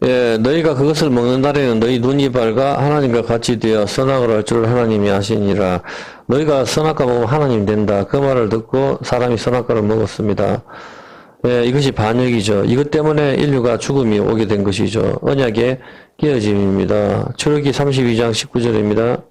예, 너희가 그것을 먹는 날에는 너희 눈이 밝아 하나님과 같이 되어 선악을 할 줄 하나님이 아시니라. 너희가 선악과 먹으면 하나님 된다. 그 말을 듣고 사람이 선악과를 먹었습니다. 예, 이것이 반역이죠. 이것 때문에 인류가 죽음이 오게 된 것이죠. 언약의 깨어짐입니다. 출애굽기 32장 19절입니다.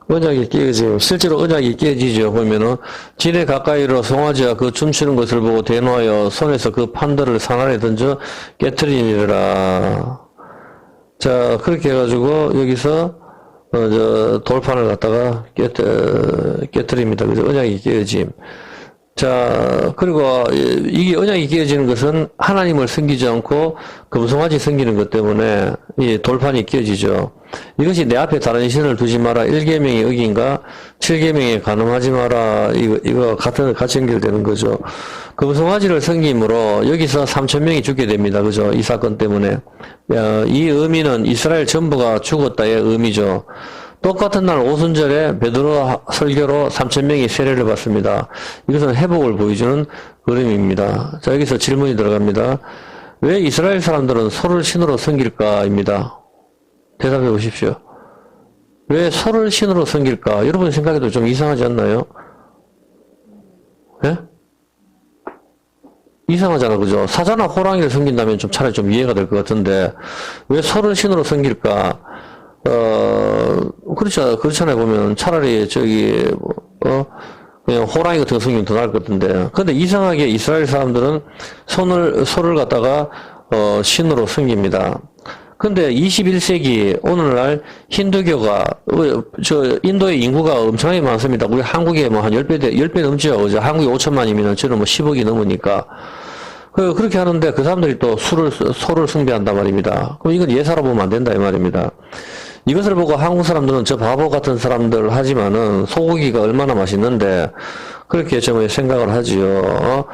언약이 깨어지고 실제로 언약이 깨지죠. 보면은 진해 가까이로 송아지가 그 춤추는 것을 보고 대노하여 손에서 그 판들을 산 아래 던져 깨트리니라. 자, 그렇게 해가지고 여기서 돌판을 갖다가 깨트립니다. 그래서 언약이 깨어짐. 자, 그리고 이게 언약이 깨어지는 것은 하나님을 섬기지 않고 금송아지 섬기는 것 때문에 이 돌판이 깨어지죠. 이것이 내 앞에 다른 신을 두지 마라. 1계명의 의기인가? 7계명에 간음하지 마라. 이거 같이 연결되는 거죠. 금송아지를 섬김으로 여기서 3,000명이 죽게 됩니다. 그죠? 이 사건 때문에. 이 의미는 이스라엘 전부가 죽었다의 의미죠. 똑같은 날 오순절에 베드로 설교로 3,000명이 세례를 받습니다. 이것은 회복을 보여주는 그림입니다. 자, 여기서 질문이 들어갑니다. 왜 이스라엘 사람들은 소를 신으로 섬길까?입니다. 대답해 보십시오. 왜 소를 신으로 섬길까? 여러분 생각해도 좀 이상하지 않나요? 예? 이상하잖아, 그죠? 사자나 호랑이를 섬긴다면 좀 차라리 좀 이해가 될 것 같은데, 왜 소를 신으로 섬길까? 그렇잖아요, 보면. 차라리, 그냥 호랑이 같은 거 섬기면 더 나을 것 같은데. 근데 이상하게 이스라엘 사람들은 소를 갖다가, 신으로 섬깁니다. 근데 21세기 오늘날 힌두교가 인도의 인구가 엄청나게 많습니다. 우리 한국에 뭐 한 10배 넘죠. 그죠? 한국이 5천만이면 저는 뭐 10억이 넘으니까. 그렇게 하는데 그 사람들이 또 소를 숭배한단 말입니다. 그럼 이건 예사로 보면 안 된다 이 말입니다. 이것을 보고 한국 사람들은 저 바보 같은 사람들 하지만은 소고기가 얼마나 맛있는데 그렇게 좀 생각을 하지요.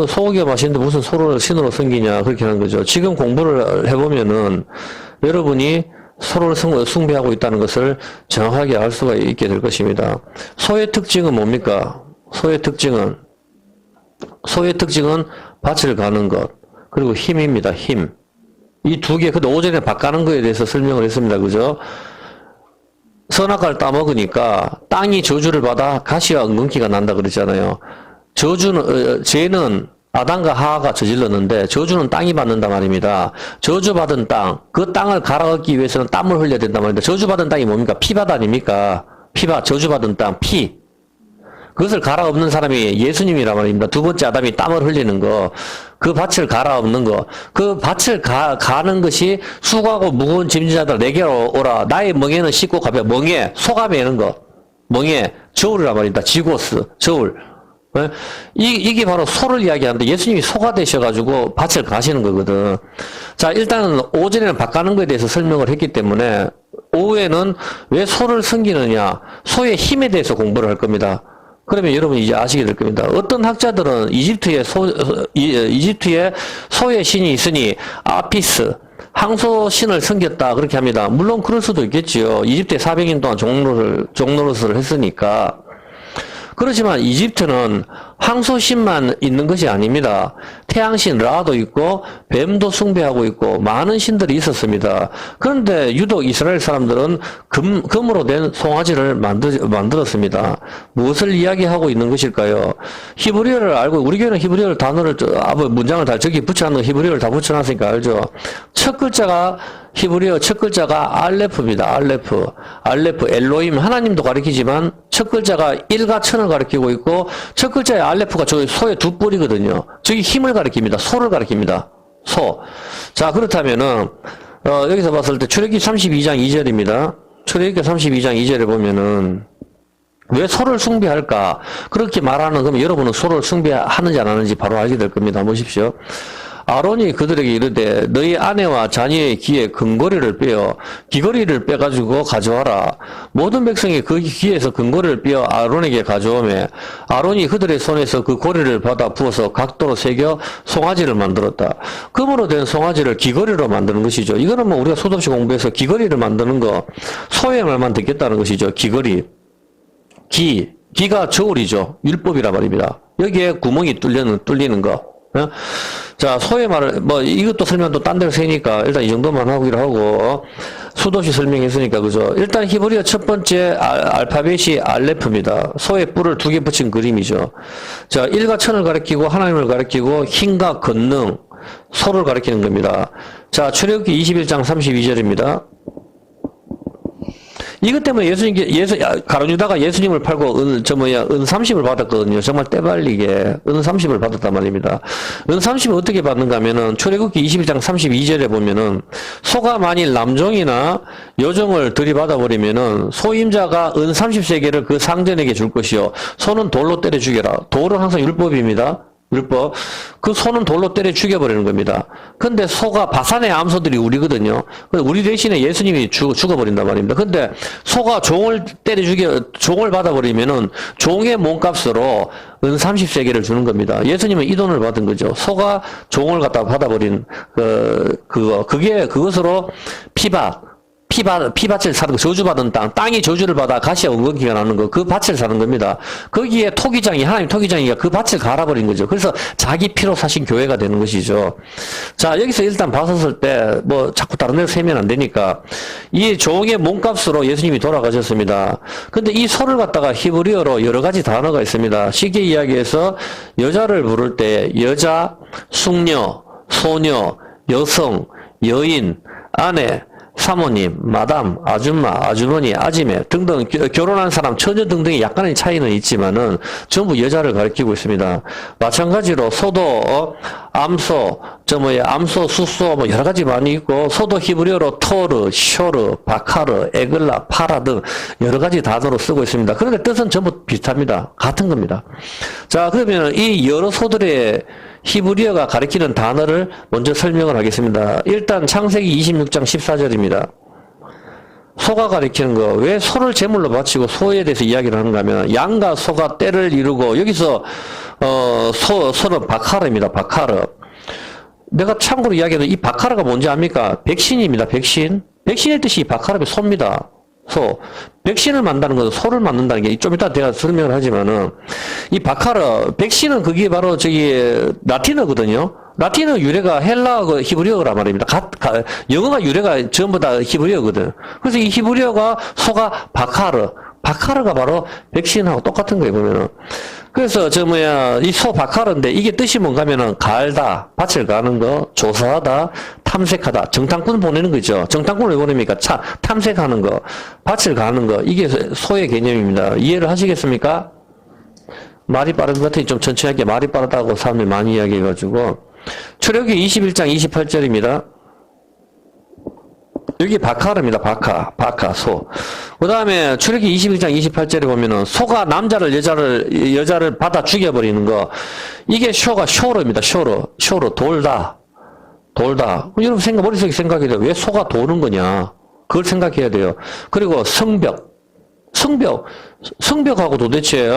소고기가 맛있는데 무슨 소를 신으로 섬기냐 그렇게 하는 거죠. 지금 공부를 해보면은 여러분이 소를 숭배하고 있다는 것을 정확하게 알 수가 있게 될 것입니다. 소의 특징은 뭡니까? 소의 특징은 밭을 가는 것 그리고 힘입니다. 힘. 이 두 개, 근데 오전에 밭 가는 거에 대해서 설명을 했습니다. 그죠? 선악과를 따먹으니까 땅이 저주를 받아 가시와 엉겅퀴가 난다 그랬잖아요. 죄는 아담과 하와가 저질렀는데 저주는 땅이 받는단 말입니다. 저주받은 땅, 그 땅을 갈아엎기 위해서는 땀을 흘려야 된단 말입니다. 저주받은 땅이 뭡니까? 피밭 아닙니까? 피밭, 저주받은 땅, 피. 그것을 갈아엎는 사람이 예수님이란 말입니다. 두 번째 아담이 땀을 흘리는 거, 그 밭을 갈아엎는 거, 그 밭을 가는 것이 수고하고 무거운 짐진자들 내게로 오라. 나의 멍에는 씻고 가벼워. 멍에, 소가 매는 거. 멍에, 저울이란 말입니다. 지고스, 저울. 이게 바로 소를 이야기하는데 예수님이 소가 되셔가지고 밭을 가시는 거거든. 자, 일단은 오전에는 밭 가는 거에 대해서 설명을 했기 때문에 오후에는 왜 소를 섬기느냐, 소의 힘에 대해서 공부를 할 겁니다. 그러면 여러분이 이제 아시게 될 겁니다. 어떤 학자들은 이집트에 소의 신이 있으니 아피스, 항소 신을 섬겼다 그렇게 합니다. 물론 그럴 수도 있겠지요. 이집트에 400년 동안 종노릇을 했으니까. 그렇지만 이집트는 항소신만 있는 것이 아닙니다. 태양신 라도 있고 뱀도 숭배하고 있고 많은 신들이 있었습니다. 그런데 유독 이스라엘 사람들은 금으로 된 송아지를 만들었습니다. 무엇을 이야기하고 있는 것일까요? 히브리어를 알고 우리 교회는 히브리어 단어를 문장을 다 저기 붙여놓은 히브리어를 다 붙여놨으니까 알죠. 첫 글자가 히브리어 첫 글자가 알레프입니다. 알레프 엘로임 하나님도 가리키지만 첫 글자가 1과 1000을 가리키고 있고 첫 글자의 알레프가 저기 소의 두 뿔이거든요. 저기 힘을 가리킵니다. 소를 가리킵니다. 소. 자, 그렇다면은 여기서 봤을 때 출애굽기 32장 2절입니다. 출애굽기 32장 2절에 보면은 왜 소를 숭배할까? 그렇게 말하는 그러면 여러분은 소를 숭배하는지 안 하는지 바로 알게 될 겁니다. 보십시오. 아론이 그들에게 이르되 너희 아내와 자녀의 귀에 금고리를 빼어 귀고리를 빼가지고 가져와라. 모든 백성이 그 귀에서 금고리를 빼어 아론에게 가져오매 아론이 그들의 손에서 그 고리를 받아 부어서 각도로 새겨 송아지를 만들었다. 금으로 된 송아지를 귀고리로 만드는 것이죠. 이거는 뭐 우리가 수도 없이 공부해서 귀고리를 만드는 거 소의 말만 듣겠다는 것이죠. 귀고리. 귀가 저울이죠. 율법이라 말입니다. 여기에 구멍이 뚫리는 거. 어? 자, 소의 말을, 이것도 설명 또 딴 데로 세니까, 일단 이 정도만 하기로 하고, 수도 없이 설명했으니까, 그죠? 일단 히브리어 첫 번째 알파벳이 알레프입니다. 소의 뿔을 2개 붙인 그림이죠. 자, 일과 천을 가리키고, 하나님을 가리키고, 힘과 권능, 소를 가리키는 겁니다. 자, 출애굽기 21장 32절입니다. 이것 때문에 가룟 유다가 예수님을 팔고 은 30을 받았거든요. 정말 때발리게 은 30을 받았단 말입니다. 은 30을 어떻게 받는가 하면은 출애굽기 21장 32절에 보면은 소가 만일 남종이나 여종을 들이받아 버리면은 소임자가 은 30세겔을 그 상전에게 줄 것이요. 소는 돌로 때려 죽여라. 돌은 항상 율법입니다. 율법. 그 소는 돌로 때려 죽여버리는 겁니다. 근데 소가 바산의 암소들이 우리거든요. 우리 대신에 예수님이 죽어버린단 말입니다. 근데 소가 종을 종을 받아버리면은 종의 몸값으로 은 30세겔을 주는 겁니다. 예수님은 이 돈을 받은 거죠. 소가 종을 갖다 받아버린, 그것으로 피밭을 사는 거, 저주받은 땅이 저주를 받아 가시와 원건기가 나는 거, 그 밭을 사는 겁니다. 거기에 하나님 토기장이가 그 밭을 갈아버린 거죠. 그래서 자기 피로 사신 교회가 되는 것이죠. 자, 여기서 일단 봤었을 때, 자꾸 다른 데로 세면 안 되니까, 이 종의 몸값으로 예수님이 돌아가셨습니다. 근데 이 소를 갖다가 히브리어로 여러 가지 단어가 있습니다. 쉽게 이야기해서, 여자를 부를 때, 여자, 숙녀, 소녀, 여성, 여인, 아내, 사모님, 마담, 아줌마, 아주머니, 아지매 등등 결혼한 사람, 처녀 등등의 약간의 차이는 있지만은 전부 여자를 가리키고 있습니다. 마찬가지로 소도 암소, 암소, 수소 여러 가지 많이 있고 소도 히브리어로 토르, 쇼르, 바카르, 에글라, 파라 등 여러 가지 단어로 쓰고 있습니다. 그런데 뜻은 전부 비슷합니다. 같은 겁니다. 자, 그러면 이 여러 소들의 히브리어가 가리키는 단어를 먼저 설명을 하겠습니다. 일단 창세기 26장 14절입니다. 소가 가리키는 거. 왜 소를 제물로 바치고 소에 대해서 이야기를 하는가 하면 양과 소가 때를 이루고 여기서 소는 바카르입니다. 바카르. 내가 참고로 이야기하는 이 바카르가 뭔지 압니까? 백신입니다. 백신. 백신의 뜻이 바카르의 소입니다. 소. 백신을 만든다는 것은 소를 만든다는 게 좀 이따 제가 설명을 하지만은 이 바카르 백신은 그게 바로 라틴어거든요. 라틴어 유래가 헬라어 히브리어란 말입니다. 영어가 유래가 전부 다 히브리어거든. 그래서 이 히브리어가 소가 바카르가 바로 백신하고 똑같은 거예요, 보면은. 그래서 이 소 바카르인데 이게 뜻이 뭔가 하면은 갈다, 밭을 가는 거, 조사하다, 탐색하다, 정탐꾼 보내는 거죠. 정탐꾼을 왜 보냅니까? 탐색하는 거, 밭을 가는 거, 이게 소의 개념입니다. 이해를 하시겠습니까? 말이 빠른 것 같으니 좀 천천히 할게. 말이 빠르다고 사람들이 많이 이야기해가지고. 출애굽기 21장 28절입니다. 여기 바카르입니다. 바카, 소. 그 다음에 출애굽기 21장 28절에 보면은 소가 남자를 여자를 받아 죽여버리는 거. 이게 쇼로입니다. 쇼로, 돌다. 여러분 머릿속에 생각해야 돼요. 왜 소가 도는 거냐. 그걸 생각해야 돼요. 그리고 성벽하고 도대체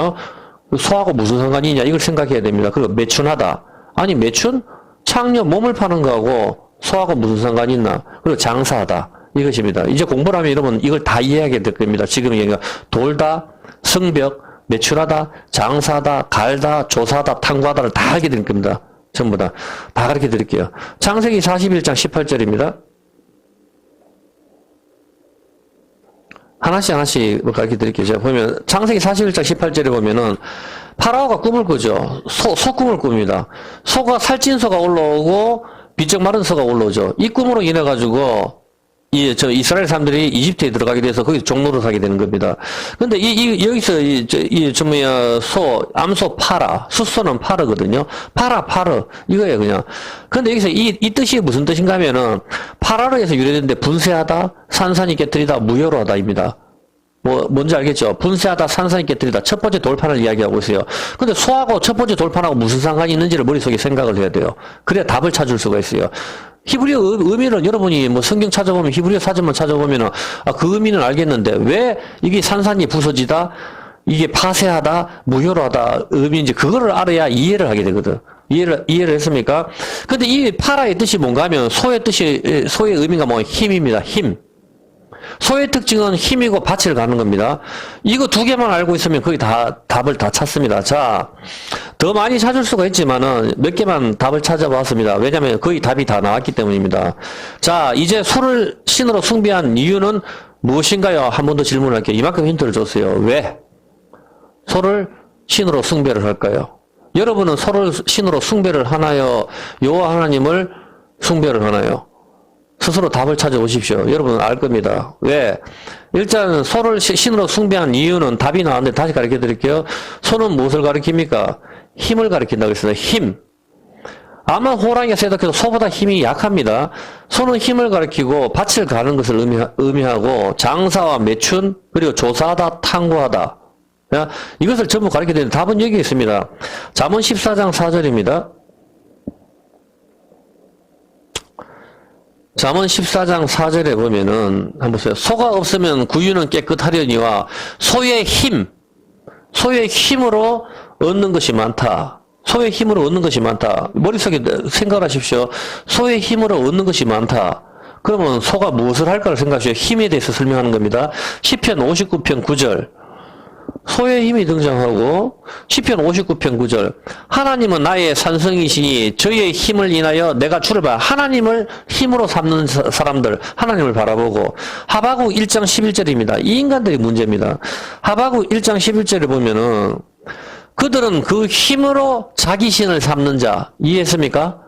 소하고 무슨 상관이냐. 이걸 생각해야 됩니다. 그리고 매춘하다. 아니, 매춘? 창녀 몸을 파는 거하고 소하고 무슨 상관이 있나? 그리고 장사하다. 이것입니다. 이제 공부를 하면 여러분 이걸 다 이해하게 될 겁니다. 지금 얘기가 돌다, 성벽, 매출하다, 장사하다, 갈다, 조사하다, 탐구하다를 다 알게 될 겁니다. 전부 다 가르쳐 드릴게요. 창세기 41장 18절입니다. 하나씩 가르쳐 드릴게요. 제가 보면 창세기 41장 18절에 보면은 파라오가 꿈을 꾸죠. 소 꿈을 꿉니다. 소가 살찐 소가 올라오고 비쩍 마른 소가 올라오죠. 이 꿈으로 인해 가지고 이스라엘 사람들이 이집트에 들어가게 돼서 거기서 종로를 사게 되는 겁니다. 근데 여기서 암소 파라, 수소는 파르거든요. 파르 이거예요, 그냥. 근데 여기서 이 뜻이 무슨 뜻인가 하면은 파라로에서 유래됐는데 분쇄하다, 산산이 깨뜨리다, 무효로 하다입니다. 뭔지 알겠죠? 분쇄하다, 산산이 깨뜨리다. 첫 번째 돌판을 이야기하고 있어요. 근데 소하고 첫 번째 돌판하고 무슨 상관이 있는지를 머릿속에 생각을 해야 돼요. 그래야 답을 찾을 수가 있어요. 히브리어 의미는 여러분이 성경 찾아보면 히브리어 사전만 찾아보면은 그 의미는 알겠는데 왜 이게 산산이 부서지다, 이게 파쇄하다, 무효로 하다 의미인지 그거를 알아야 이해를 하게 되거든. 이해를 했습니까? 근데 이 파라의 뜻이 뭔가 하면 소의 의미가 힘입니다. 힘. 소의 특징은 힘이고 밭을 가는 겁니다. 이거 두 개만 알고 있으면 거의 다 답을 다 찾습니다. 자, 더 많이 찾을 수가 있지만은 몇 개만 답을 찾아봤습니다. 왜냐하면 거의 답이 다 나왔기 때문입니다. 자, 이제 소를 신으로 숭배한 이유는 무엇인가요? 한 번 더 질문할게요. 이만큼 힌트를 줬어요. 왜 소를 신으로 숭배를 할까요? 여러분은 소를 신으로 숭배를 하나요? 여호와 하나님을 숭배를 하나요? 스스로 답을 찾아보십시오. 여러분은 알 겁니다. 왜? 일단 소를 신으로 숭배한 이유는 답이 나왔는데 다시 가르쳐 드릴게요. 소는 무엇을 가리킵니까? 힘을 가리킨다고 했습니다. 힘. 아마 호랑이가 세독해도 소보다 힘이 약합니다. 소는 힘을 가리키고 밭을 가는 것을 의미하고 장사와 매춘 그리고 조사하다 탐구하다. 이것을 전부 가르쳐 드리는데 답은 여기 있습니다. 잠언 14장 4절입니다. 잠언 14장 4절에 보면은 한번 보세요. 소가 없으면 구유는 깨끗하려니와 소의 힘으로 얻는 것이 많다. 소의 힘으로 얻는 것이 많다. 머릿속에 생각을 하십시오. 소의 힘으로 얻는 것이 많다. 그러면 소가 무엇을 할까를 생각하십시오. 힘에 대해서 설명하는 겁니다. 시편 59편 9절. 소의 힘이 등장하고 시편 59편 9절 하나님은 나의 산성이시니 저의 힘을 인하여 내가 주를 봐. 하나님을 힘으로 삼는 사람들 하나님을 바라보고 하박국 1장 11절입니다. 이 인간들이 문제입니다. 하박국 1장 11절에 보면은 그들은 그 힘으로 자기 신을 삼는 자 이해했습니까?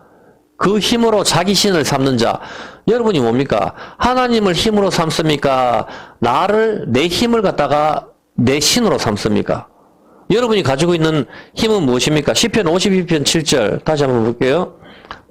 그 힘으로 자기 신을 삼는 자 여러분이 뭡니까? 하나님을 힘으로 삼습니까? 내 힘을 갖다가 내 신으로 삼습니까? 여러분이 가지고 있는 힘은 무엇입니까? 시편 52편 7절 다시 한번 볼게요.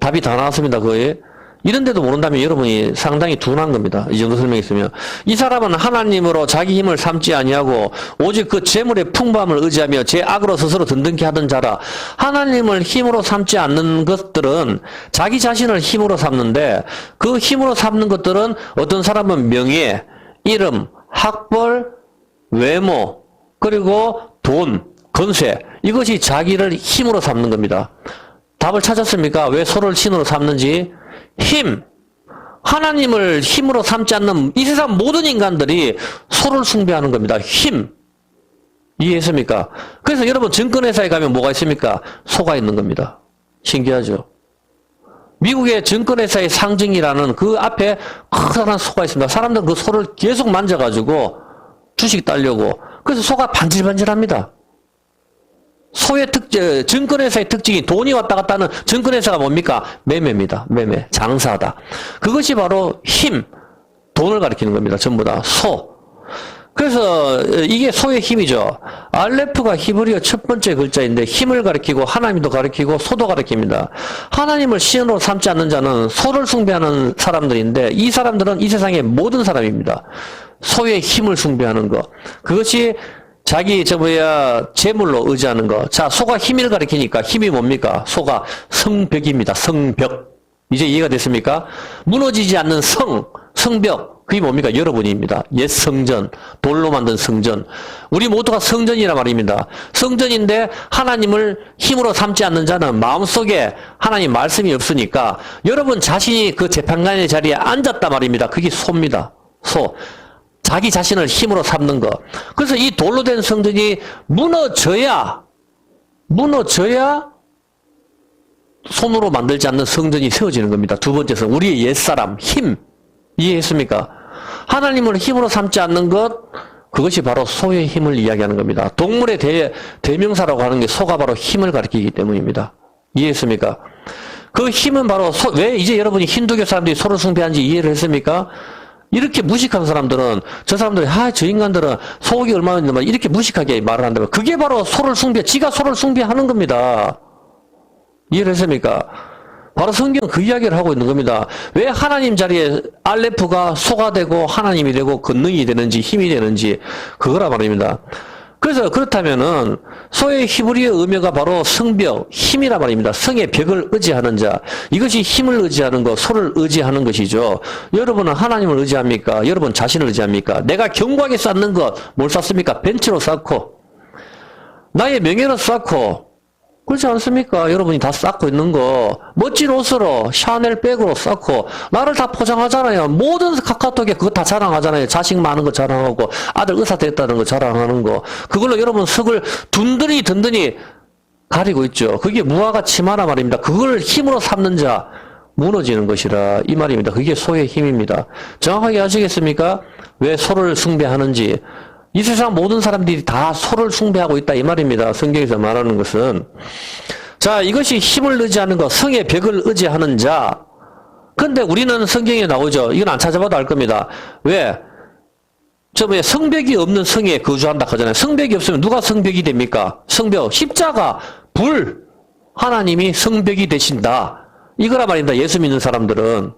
답이 다 나왔습니다. 거의. 이런데도 모른다면 여러분이 상당히 둔한 겁니다. 이 정도 설명했으면. 이 사람은 하나님으로 자기 힘을 삼지 아니하고 오직 그 재물의 풍부함을 의지하며 제 악으로 스스로 든든케 하던 자라. 하나님을 힘으로 삼지 않는 것들은 자기 자신을 힘으로 삼는데 그 힘으로 삼는 것들은 어떤 사람은 명예, 이름, 학벌, 외모, 그리고 돈, 건세 이것이 자기를 힘으로 삼는 겁니다. 답을 찾았습니까? 왜 소를 신으로 삼는지? 힘! 하나님을 힘으로 삼지 않는 이 세상 모든 인간들이 소를 숭배하는 겁니다. 힘! 이해했습니까? 그래서 여러분 증권회사에 가면 뭐가 있습니까? 소가 있는 겁니다. 신기하죠? 미국의 증권회사의 상징이라는 그 앞에 커다란 소가 있습니다. 사람들은 그 소를 계속 만져가지고 주식 따려고. 그래서 소가 반질반질합니다. 증권회사의 특징이 돈이 왔다 갔다 하는 증권회사가 뭡니까? 매매입니다. 매매. 장사하다. 그것이 바로 힘, 돈을 가리키는 겁니다. 전부 다. 소. 그래서 이게 소의 힘이죠. 알레프가 히브리어 첫 번째 글자인데 힘을 가리키고 하나님도 가리키고 소도 가리킵니다. 하나님을 신으로 삼지 않는 자는 소를 숭배하는 사람들인데 이 사람들은 이 세상의 모든 사람입니다. 소의 힘을 숭배하는 것. 그것이 자기 재물로 의지하는 것. 자, 소가 힘을 가리키니까 힘이 뭡니까? 소가 성벽입니다. 성벽. 이제 이해가 됐습니까? 무너지지 않는 성벽. 그게 뭡니까? 여러분입니다. 옛 성전, 돌로 만든 성전. 우리 모두가 성전이란 말입니다. 성전인데 하나님을 힘으로 삼지 않는 자는 마음속에 하나님 말씀이 없으니까 여러분 자신이 그 재판관의 자리에 앉았단 말입니다. 그게 소입니다. 소. 자기 자신을 힘으로 삼는 것. 그래서 이 돌로 된 성전이 무너져야 손으로 만들지 않는 성전이 세워지는 겁니다. 두 번째 성, 우리의 옛사람, 힘. 이해했습니까? 하나님을 힘으로 삼지 않는 것, 그것이 바로 소의 힘을 이야기하는 겁니다. 동물의 대명사라고 하는 게 소가 바로 힘을 가리키기 때문입니다. 이해했습니까? 그 힘은 바로 왜 이제 여러분이 힌두교 사람들이 소를 숭배하는지 이해를 했습니까? 이렇게 무식한 사람들은 저 인간들은 소고기 얼마나 있는데 이렇게 무식하게 말을 한다면 그게 바로 지가 소를 숭배하는 겁니다. 이해를 했습니까? 바로 성경은 그 이야기를 하고 있는 겁니다. 왜 하나님 자리에 알레프가 소가 되고 하나님이 되고 권능이 되는지 힘이 되는지 그거라 말입니다. 그래서 그렇다면은 소의 히브리어 의미가 바로 성벽, 힘이라 말입니다. 성의 벽을 의지하는 자. 이것이 힘을 의지하는 것, 소를 의지하는 것이죠. 여러분은 하나님을 의지합니까? 여러분 자신을 의지합니까? 내가 견고하게 쌓는 것, 뭘 쌓습니까? 벤치로 쌓고, 나의 명예로 쌓고, 그렇지 않습니까? 여러분이 다 쌓고 있는 거 멋진 옷으로 샤넬 백으로 쌓고 나를 다 포장하잖아요. 모든 카카오톡에 그거 다 자랑하잖아요. 자식 많은 거 자랑하고 아들 의사 됐다는 거 자랑하는 거. 그걸로 여러분 석을 든든히 가리고 있죠. 그게 무화과 치마라 말입니다. 그걸 힘으로 삼는 자 무너지는 것이라 이 말입니다. 그게 소의 힘입니다. 정확하게 아시겠습니까? 왜 소를 숭배하는지. 이 세상 모든 사람들이 다 소를 숭배하고 있다 이 말입니다. 성경에서 말하는 것은. 자, 이것이 힘을 의지하는 것, 성의 벽을 의지하는 자. 근데 우리는 성경에 나오죠. 이건 안 찾아봐도 알 겁니다. 왜? 왜 성벽이 없는 성에 거주한다 하잖아요. 성벽이 없으면 누가 성벽이 됩니까? 성벽, 십자가, 불. 하나님이 성벽이 되신다. 이거란 말입니다. 예수 믿는 사람들은.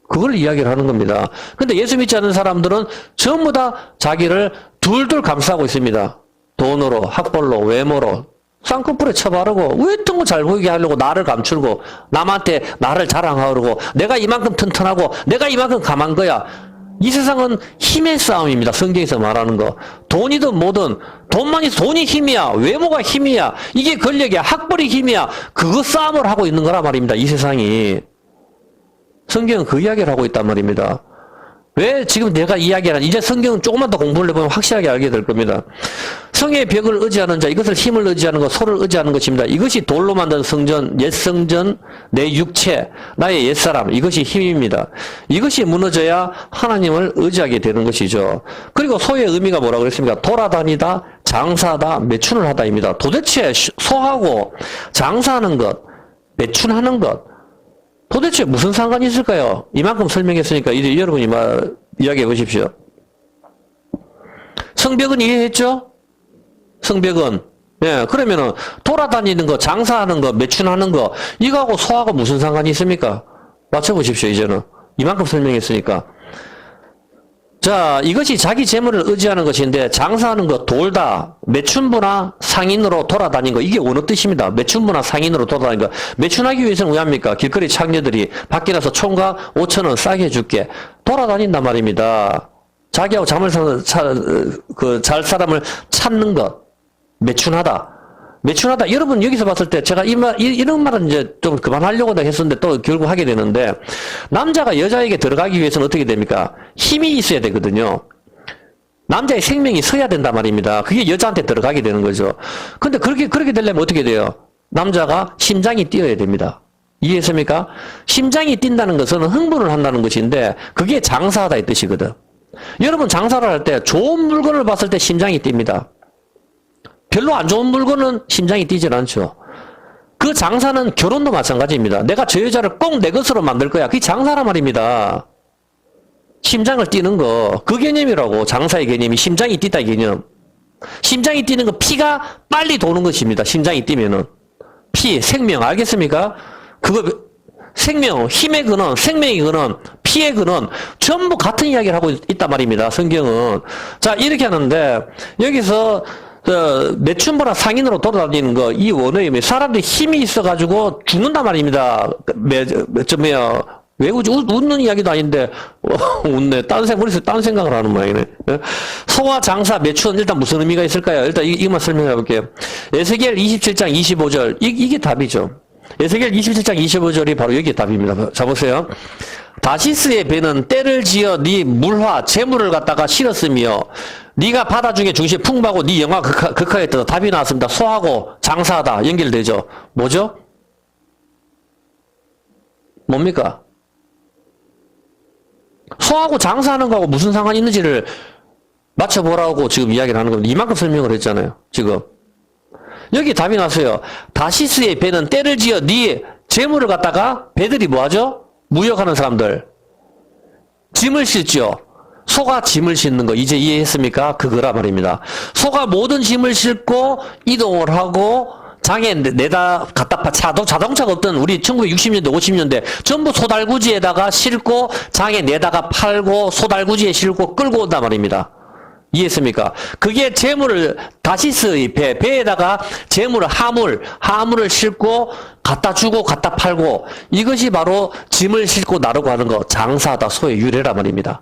그걸 이야기를 하는 겁니다. 근데 예수 믿지 않는 사람들은 전부 다 자기를 둘둘 감싸고 있습니다. 돈으로, 학벌로, 외모로. 쌍꺼풀에 쳐바르고, 왜 어떤 거 잘 보이게 하려고 나를 감추고, 남한테 나를 자랑하려고, 내가 이만큼 튼튼하고, 내가 이만큼 강한 거야. 이 세상은 힘의 싸움입니다. 성경에서 말하는 거. 돈이든 뭐든, 돈이 힘이야. 외모가 힘이야. 이게 권력이야. 학벌이 힘이야. 그거 싸움을 하고 있는 거란 말입니다. 이 세상이. 성경은 그 이야기를 하고 있단 말입니다. 왜 지금 내가 이야기하는, 이제 성경은 조금만 더 공부를 해보면 확실하게 알게 될 겁니다. 성의 벽을 의지하는 자, 이것을 힘을 의지하는 것, 소를 의지하는 것입니다. 이것이 돌로 만든 성전, 옛 성전, 내 육체, 나의 옛사람, 이것이 힘입니다. 이것이 무너져야 하나님을 의지하게 되는 것이죠. 그리고 소의 의미가 뭐라고 그랬습니까? 돌아다니다, 장사하다, 매춘을 하다입니다. 도대체 소하고 장사하는 것, 매춘하는 것, 도대체 무슨 상관이 있을까요? 이만큼 설명했으니까 이제 여러분이 이야기해 보십시오. 성벽은 이해했죠? 성벽은. 예, 그러면은 돌아다니는 거, 장사하는 거, 매춘하는 거, 이거하고 소하고 무슨 상관이 있습니까? 맞춰보십시오, 이제는. 이만큼 설명했으니까. 자, 이것이 자기 재물을 의지하는 것인데 장사하는 것, 돌다, 매춘부나 상인으로 돌아다니는 거, 이게 어느 뜻입니다. 매춘부나 상인으로 돌아다니는 거. 매춘하기 위해서는 왜 합니까? 길거리 창녀들이 밖에 나서 총각 5,000원 싸게 해줄게. 돌아다닌단 말입니다. 자기하고 잠을 잘 사람을 찾는 것. 매춘하다. 여러분 여기서 봤을 때 제가 이런 말은 이제 좀 그만하려고 했었는데 또 결국 하게 되는데, 남자가 여자에게 들어가기 위해서는 어떻게 됩니까? 힘이 있어야 되거든요. 남자의 생명이 서야 된단 말입니다. 그게 여자한테 들어가게 되는 거죠. 근데 그렇게 되려면 어떻게 돼요? 남자가 심장이 뛰어야 됩니다. 이해했습니까? 심장이 뛴다는 것은 흥분을 한다는 것인데, 그게 장사하다 이 뜻이거든. 여러분 장사를 할 때 좋은 물건을 봤을 때 심장이 뜁니다. 별로 안 좋은 물건은 심장이 뛰질 않죠. 그 장사는 결혼도 마찬가지입니다. 내가 저 여자를 꼭 내 것으로 만들 거야. 그게 장사란 말입니다. 심장을 뛰는 거, 그 개념이라고. 장사의 개념이 심장이 뛰다 개념. 심장이 뛰는 거, 피가 빨리 도는 것입니다. 심장이 뛰면은. 피, 생명, 알겠습니까? 그거, 생명, 힘의 근원, 생명의 근원, 피의 근원, 전부 같은 이야기를 하고 있단 말입니다. 성경은. 자, 이렇게 하는데, 여기서, 매춘부나 상인으로 돌아다니는 거, 이 원어임이 사람들이 힘이 있어가지고 죽는단 말입니다. 왜 웃는 이야기도 아닌데, 웃네. 머릿속에 딴 생각을 하는 모양이네. 소와 장사, 매춘, 일단 무슨 의미가 있을까요? 일단 이것만 설명해 볼게요. 에스겔 27장 25절. 이게 답이죠. 에스겔 27장 25절이 바로 여기에 답입니다. 자, 보세요. 다시스의 배는 때를 지어 네 물화, 재물을 갖다가 실었으며, 네가 바다 중에 중심에 풍부하고 네 영화 극하였다. 답이 나왔습니다. 소하고 장사하다 연결되죠. 뭐죠? 뭡니까? 소하고 장사하는 거하고 무슨 상관이 있는지를 맞춰보라고 지금 이야기를 하는 겁니다. 이만큼 설명을 했잖아요. 지금. 여기 답이 나왔어요. 다시스의 배는 때를 지어 네 재물을 갖다가, 배들이 뭐하죠? 무역하는 사람들. 짐을 실죠. 소가 짐을 싣는 거 이제 이해했습니까? 그거라 말입니다. 소가 모든 짐을 싣고 이동을 하고 장에 내다 갖다 자동차가 없던 우리 1960년대 50년대 전부 소달구지에다가 싣고 장에 내다가 팔고 소달구지에 싣고 끌고 온단 말입니다. 이해했습니까? 그게 재물을, 다시스의 배에다가 재물을, 하물을 싣고 갖다 주고 갖다 팔고, 이것이 바로 짐을 싣고 나르고 하는 거, 장사하다 소의 유래란 말입니다.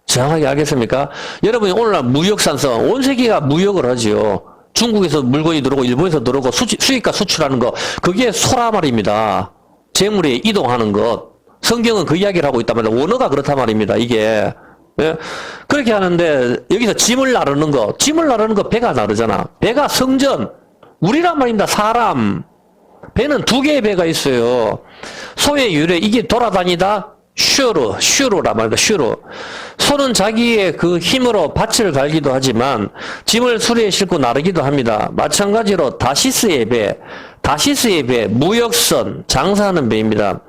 정확하게 알겠습니까? 여러분이 오늘날 무역산성, 온 세계가 무역을 하지요. 중국에서 물건이 들어오고 일본에서 들어오고 수입과 수출하는 거 그게 소라 말입니다. 재물이 이동하는 것. 성경은 그 이야기를 하고 있단 말이에요. 원어가 그렇단 말입니다. 이게. 예? 그렇게 하는데 여기서 짐을 나르는 거. 짐을 나르는 거 배가 나르잖아. 배가 성전. 우리란 말입니다. 사람. 배는 두 개의 배가 있어요. 소의 유래 이게 돌아다니다 슈르란 말입니다. 슈르. 소는 자기의 그 힘으로 밭을 갈기도 하지만 짐을 수레에 싣고 나르기도 합니다. 마찬가지로 다시스의 배, 무역선, 장사하는 배입니다.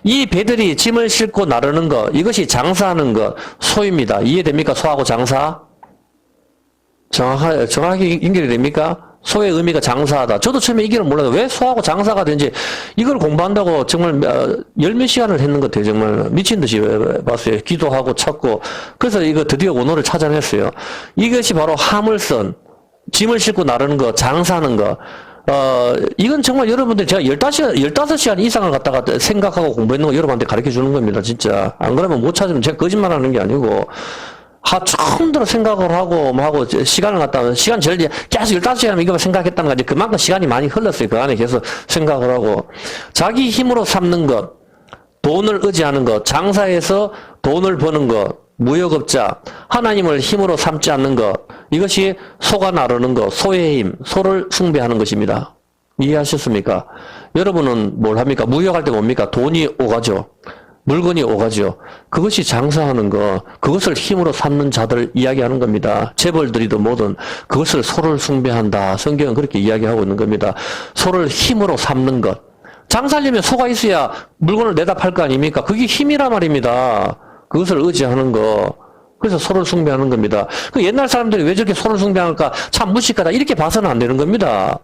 이 배들이 짐을 싣고 나르는 것, 이것이 장사하는 것, 소입니다. 이해됩니까? 소하고 장사? 정확히 연결이 됩니까? 소의 의미가 장사하다. 저도 처음에 이 길을 몰라요. 왜 소하고 장사가 되는지 이걸 공부한다고 정말 열몇 시간을 했는 것 같아요. 정말 미친 듯이 봤어요. 기도하고 찾고. 그래서 이거 드디어 원어를 찾아냈어요. 이것이 바로 화물선, 짐을 싣고 나르는 거, 장사하는 거. 이건 정말 여러분들 제가 15시간 이상을 갖다가 생각하고 공부했는 거 여러분한테 가르쳐 주는 겁니다. 진짜. 안 그러면 못 찾으면 제가 거짓말 하는 게 아니고. 처음부터 생각을 하고, 시간을 갖다가, 시간 제일 계속 15시간 이거 생각했다는 거지. 그만큼 시간이 많이 흘렀어요. 그 안에 계속 생각을 하고. 자기 힘으로 삼는 것, 돈을 의지하는 것, 장사해서 돈을 버는 것, 무역업자, 하나님을 힘으로 삼지 않는 것, 이것이 소가 나르는 것, 소의 힘, 소를 숭배하는 것입니다. 이해하셨습니까? 여러분은 뭘 합니까? 무역할 때 뭡니까? 돈이 오가죠. 물건이 오가죠. 그것이 장사하는 거, 그것을 힘으로 삼는 자들을 이야기하는 겁니다. 재벌들이든 뭐든 그것을 소를 숭배한다. 성경은 그렇게 이야기하고 있는 겁니다. 소를 힘으로 삼는 것. 장사하려면 소가 있어야 물건을 내다 팔 거 아닙니까? 그게 힘이란 말입니다. 그것을 의지하는 거. 그래서 소를 숭배하는 겁니다. 그 옛날 사람들이 왜 저렇게 소를 숭배할까? 참 무식하다. 이렇게 봐서는 안 되는 겁니다.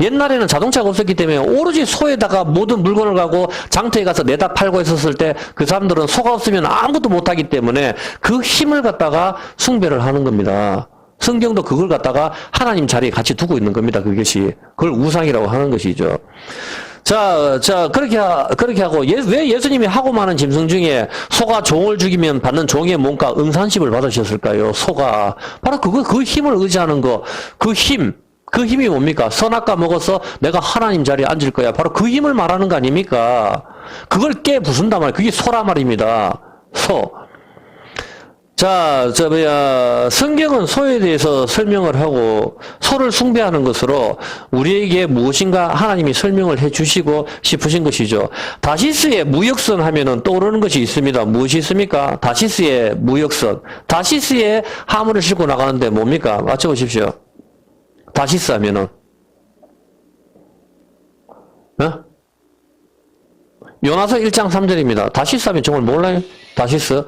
옛날에는 자동차가 없었기 때문에 오로지 소에다가 모든 물건을 가고 장터에 가서 내다 팔고 했었을 때 그 사람들은 소가 없으면 아무것도 못하기 때문에 그 힘을 갖다가 숭배를 하는 겁니다. 성경도 그걸 갖다가 하나님 자리에 같이 두고 있는 겁니다. 그것이. 그걸 우상이라고 하는 것이죠. 자, 그렇게 하고, 왜 예수님이 하고 많은 짐승 중에 소가 종을 죽이면 받는 종의 몸과 응산십을 받으셨을까요? 소가. 바로 그 힘을 의지하는 거, 그 힘이 뭡니까? 선악과 먹어서 내가 하나님 자리에 앉을 거야. 바로 그 힘을 말하는 거 아닙니까? 그걸 깨부순단 말이에요. 그게 소라 말입니다. 소. 자, 성경은 소에 대해서 설명을 하고 소를 숭배하는 것으로 우리에게 무엇인가 하나님이 설명을 해 주시고 싶으신 것이죠. 다시스의 무역선 하면은 떠오르는 것이 있습니다. 무엇이 있습니까? 다시스의 무역선. 다시스의 화물을 싣고 나가는데 뭡니까? 맞춰보십시오. 다시스 하면은, 요나서 1장 3절입니다. 다시스 하면 정말 몰라요? 다시스?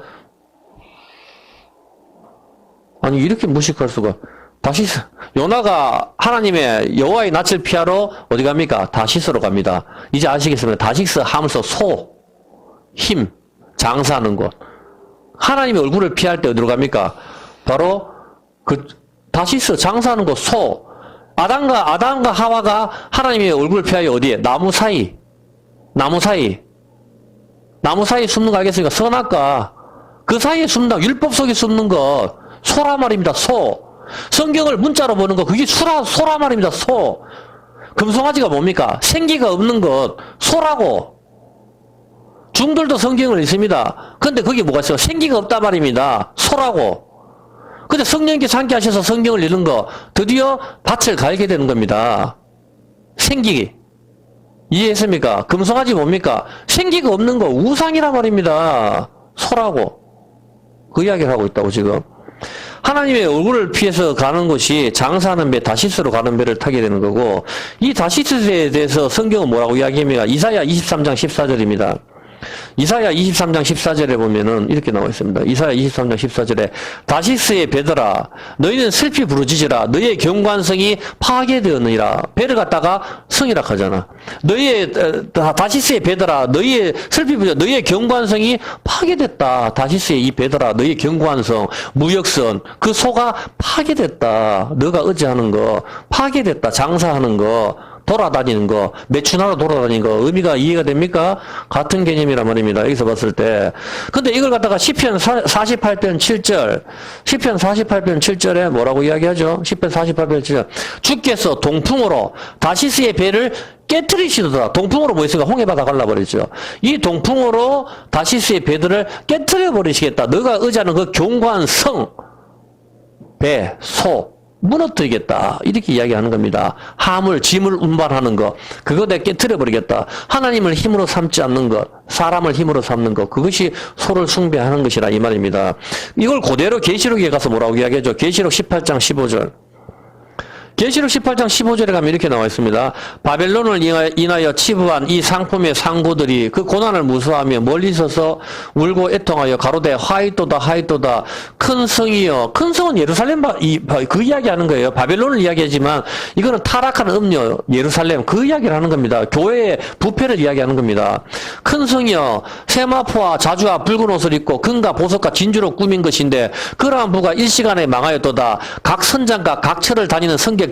아니, 이렇게 무식할 수가. 다시스. 요나가 하나님의 여호와의 낯을 피하러 어디 갑니까? 다시스로 갑니다. 이제 아시겠습니까? 다시스 하면서 소, 힘, 장사하는 것. 하나님의 얼굴을 피할 때 어디로 갑니까? 바로 다시스 장사하는 것, 소. 아담과 하와가 하나님의 얼굴을 피하여 어디에? 나무 사이 숨는 거 알겠습니까? 선악과 그 사이에 숨는 율법 속에 숨는 것 소라 말입니다. 소. 성경을 문자로 보는 거 그게 소라 말입니다. 소. 금송아지가 뭡니까? 생기가 없는 것 소라고. 중들도 성경을 읽습니다. 근데 그게 뭐가 있어요? 생기가 없단 말입니다. 소라고. 근데 성령께서 함께 하셔서 성경을 읽는 거 드디어 밭을 갈게 되는 겁니다. 생기. 이해했습니까? 금송아지 뭡니까? 생기가 없는 거 우상이란 말입니다. 소라고. 그 이야기를 하고 있다고 지금. 하나님의 얼굴을 피해서 가는 것이 장사하는 배, 다시스로 가는 배를 타게 되는 거고 이 다시스에 대해서 성경은 뭐라고 이야기합니까? 이사야 23장 14절입니다. 이사야 23장 14절에 보면은 이렇게 나와 있습니다. 이사야 23장 14절에 다시스의 배들아 너희는 슬피 부르짖으라 너희의 경관성이 파괴되었느니라. 배를 갖다가 성이라 하잖아. 다시스의 배들아 너희의 슬피 부르짖으라 너희의 경관성이 파괴됐다. 다시스의 이 배들아 너희의 경관성 무역선 그 소가 파괴됐다. 너가 의지하는 거 파괴됐다. 장사하는 거 돌아다니는 거, 매춘하러 돌아다니는 거, 의미가 이해가 됩니까? 같은 개념이란 말입니다. 여기서 봤을 때. 근데 이걸 갖다가 시편 48편 7절, 시편 48편 7절에 뭐라고 이야기하죠? 시편 48편 7절. 주께서 동풍으로 다시스의 배를 깨트리시도다. 동풍으로 뭐 있으니까 홍해바다 갈라버리죠. 이 동풍으로 다시스의 배들을 깨트려 버리시겠다. 너가 의지하는 그 견고한 성, 배, 소, 무너뜨리겠다. 이렇게 이야기하는 겁니다. 하물, 짐을 운반하는 것. 그거 내가 깨트려버리겠다. 하나님을 힘으로 삼지 않는 것. 사람을 힘으로 삼는 것. 그것이 소를 숭배하는 것이라 이 말입니다. 이걸 그대로 계시록에 가서 뭐라고 이야기하죠? 계시록 18장 15절. 계시록 18장 15절에 가면 이렇게 나와 있습니다. 바벨론을 인하여 치부한 이 상품의 상고들이 그 고난을 무수하며 멀리 서서 울고 애통하여 가로되 하이도다 하이도다 큰 성이여. 큰 성은 예루살렘 그 이야기하는 거예요. 바벨론을 이야기하지만 이거는 타락한 음녀 예루살렘 그 이야기를 하는 겁니다. 교회의 부패를 이야기하는 겁니다. 큰 성이여 세마포와 자주와 붉은 옷을 입고 금과 보석과 진주로 꾸민 것인데 그러한 부가 일시간에 망하였도다. 각 선장과 각 처를 다니는 성객들과